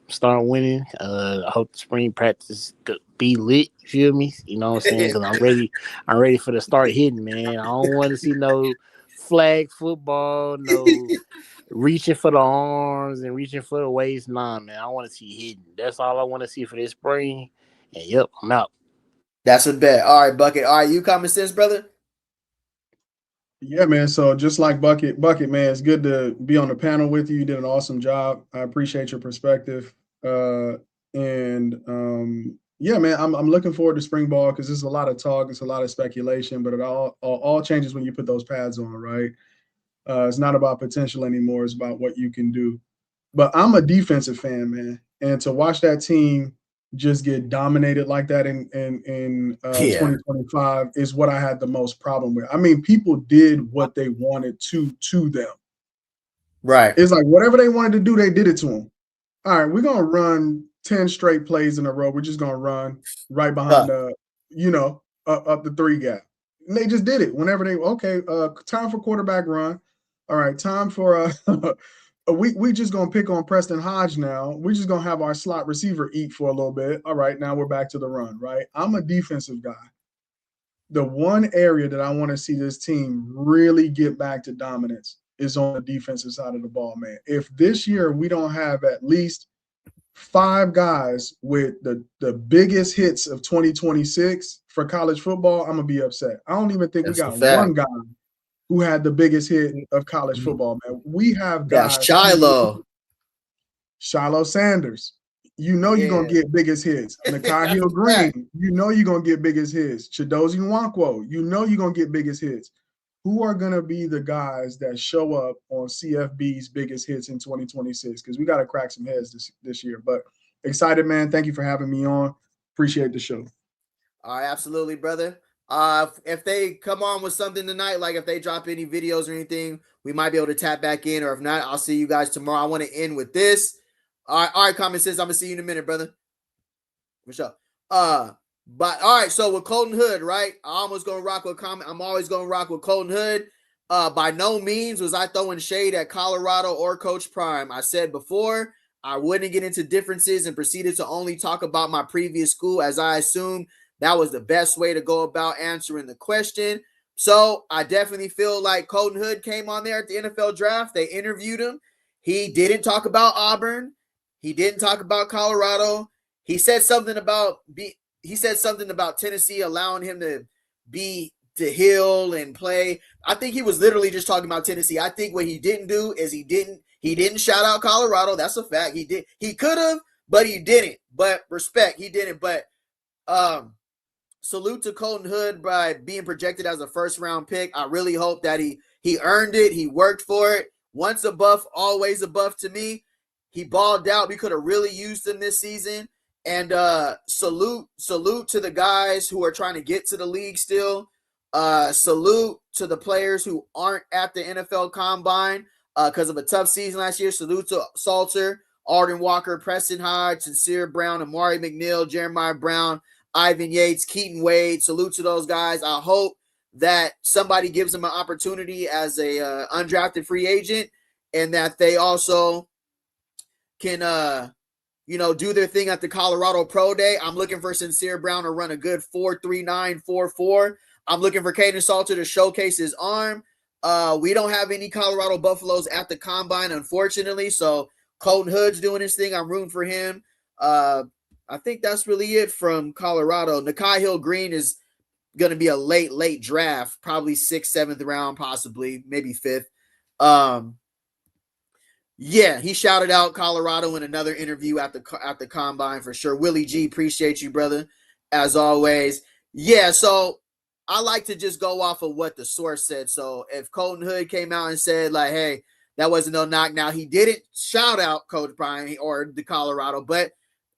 start winning. I hope the spring practice could be lit. You feel me? You know what I'm saying? Because I'm ready. I'm ready for the start hitting, man. I don't want to see no flag football, no reaching for the arms and reaching for the waist. Nah, man. I want to see hitting. That's all I want to see for this spring. And yep, I'm out. That's a bet. All right, Bucket. All right, you common sense, brother. Yeah, man. So just like Bucket, man, it's good to be on the panel with you. You did an awesome job. I appreciate your perspective. Yeah, man, I'm looking forward to spring ball because there's a lot of talk, it's a lot of speculation, but it all changes when you put those pads on, right? It's not about potential anymore. It's about what you can do. But I'm a defensive fan, man, and to watch that team just get dominated like that in 2025 is what I had the most problem with. I mean, people did what they wanted to them. Right. It's like whatever they wanted to do, they did it to them. All right, we're gonna run 10 straight plays in a row. We're just gonna run right behind up the 3 gap. And they just did it whenever time for quarterback run. All right, time for we just gonna pick on Preston Hodge now. We're just gonna have our slot receiver eat for a little bit. All right, now we're back to the run, right? I'm a defensive guy. The one area that I want to see this team really get back to dominance is on the defensive side of the ball, man. If this year we don't have at least 5 guys with the biggest hits of 2026 for college football, I'm gonna be upset. I don't even think we got one guy who had the biggest hit of college football, man. We have guys. Shiloh Sanders. You're going to get biggest hits. Nakai Hill Green, you're going to get biggest hits. Chidozie Nwankwo, you're going to get biggest hits. Who are going to be the guys that show up on CFB's biggest hits in 2026? Because we got to crack some heads this year. But excited, man. Thank you for having me on. Appreciate the show. All right, absolutely, brother. If they come on with something tonight, like if they drop any videos or anything, we might be able to tap back in. Or if not, I'll see you guys tomorrow. I want to end with this. All right, Common Sense. I'm gonna see you in a minute, brother. For sure. But all right, so with Colton Hood, right? I'm always gonna rock with Colton Hood. By no means was I throwing shade at Colorado or Coach Prime. I said before I wouldn't get into differences and proceeded to only talk about my previous school, as I assumed that was the best way to go about answering the question. So I definitely feel like Colton Hood came on there at the NFL draft. They interviewed him. He didn't talk about Auburn. He didn't talk about Colorado. He said something about Tennessee allowing him to heal and play. I think he was literally just talking about Tennessee. I think what he didn't do is he didn't shout out Colorado. That's a fact. He could have, but he didn't. But respect, he didn't. But salute to Colton Hood by being projected as a first-round pick. I really hope that he earned it. He worked for it. Once a buff, always a buff to me. He balled out. We could have really used him this season. And salute to the guys who are trying to get to the league still. Salute to the players who aren't at the NFL Combine because of a tough season last year. Salute to Salter, Arden Walker, Preston Hyde, Sincere Brown, Amari McNeil, Jeremiah Brown, Ivan Yates, Keaton Wade. Salute to those guys. I hope that somebody gives them an opportunity as a undrafted free agent, and that they also can do their thing at the Colorado Pro Day. I'm looking for Sincere Brown to run a good 4.39, 4.4. I'm looking for Caden Salter to showcase his arm. We don't have any Colorado Buffaloes at the Combine, unfortunately, so Colton Hood's doing his thing. I'm rooting for him. I think that's really it from Colorado. Nakai Hill-Green is going to be a late draft, probably 6th, 7th round, possibly, maybe 5th. Yeah, he shouted out Colorado in another interview at the Combine for sure. Willie G, appreciate you, brother, as always. Yeah, so I like to just go off of what the source said. So if Colton Hood came out and said, like, hey, that wasn't no knock. Now, he didn't shout out Coach Prime or the Colorado, but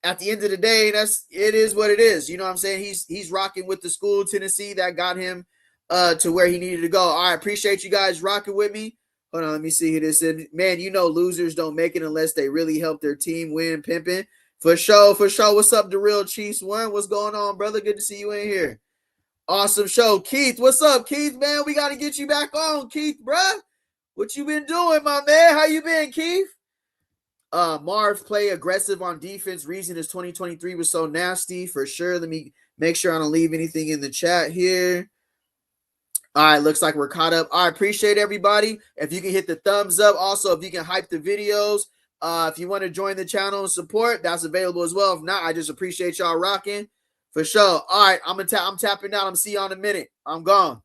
at the end of the day, it is what it is. You know what I'm saying? He's rocking with the school, Tennessee, that got him to where he needed to go. All right, appreciate you guys rocking with me. Hold on, let me see who this is. Man, losers don't make it unless they really help their team win, pimping. For sure. What's up, the real Chiefs one? What's going on, brother? Good to see you in here. Awesome show. Keith, what's up, Keith, man? We got to get you back on, Keith, bruh. What you been doing, my man? How you been, Keith? Marv play aggressive on defense. Reason is 2023 was so nasty, for sure. Let me make sure I don't leave anything in the chat here. All right, looks like we're caught up. I appreciate everybody. If you can hit the thumbs up. Also, if you can hype the videos. If you want to join the channel and support, that's available as well. If not, I just appreciate y'all rocking. For sure. All right, I'm tapping out. I'm see you in a minute. I'm gone.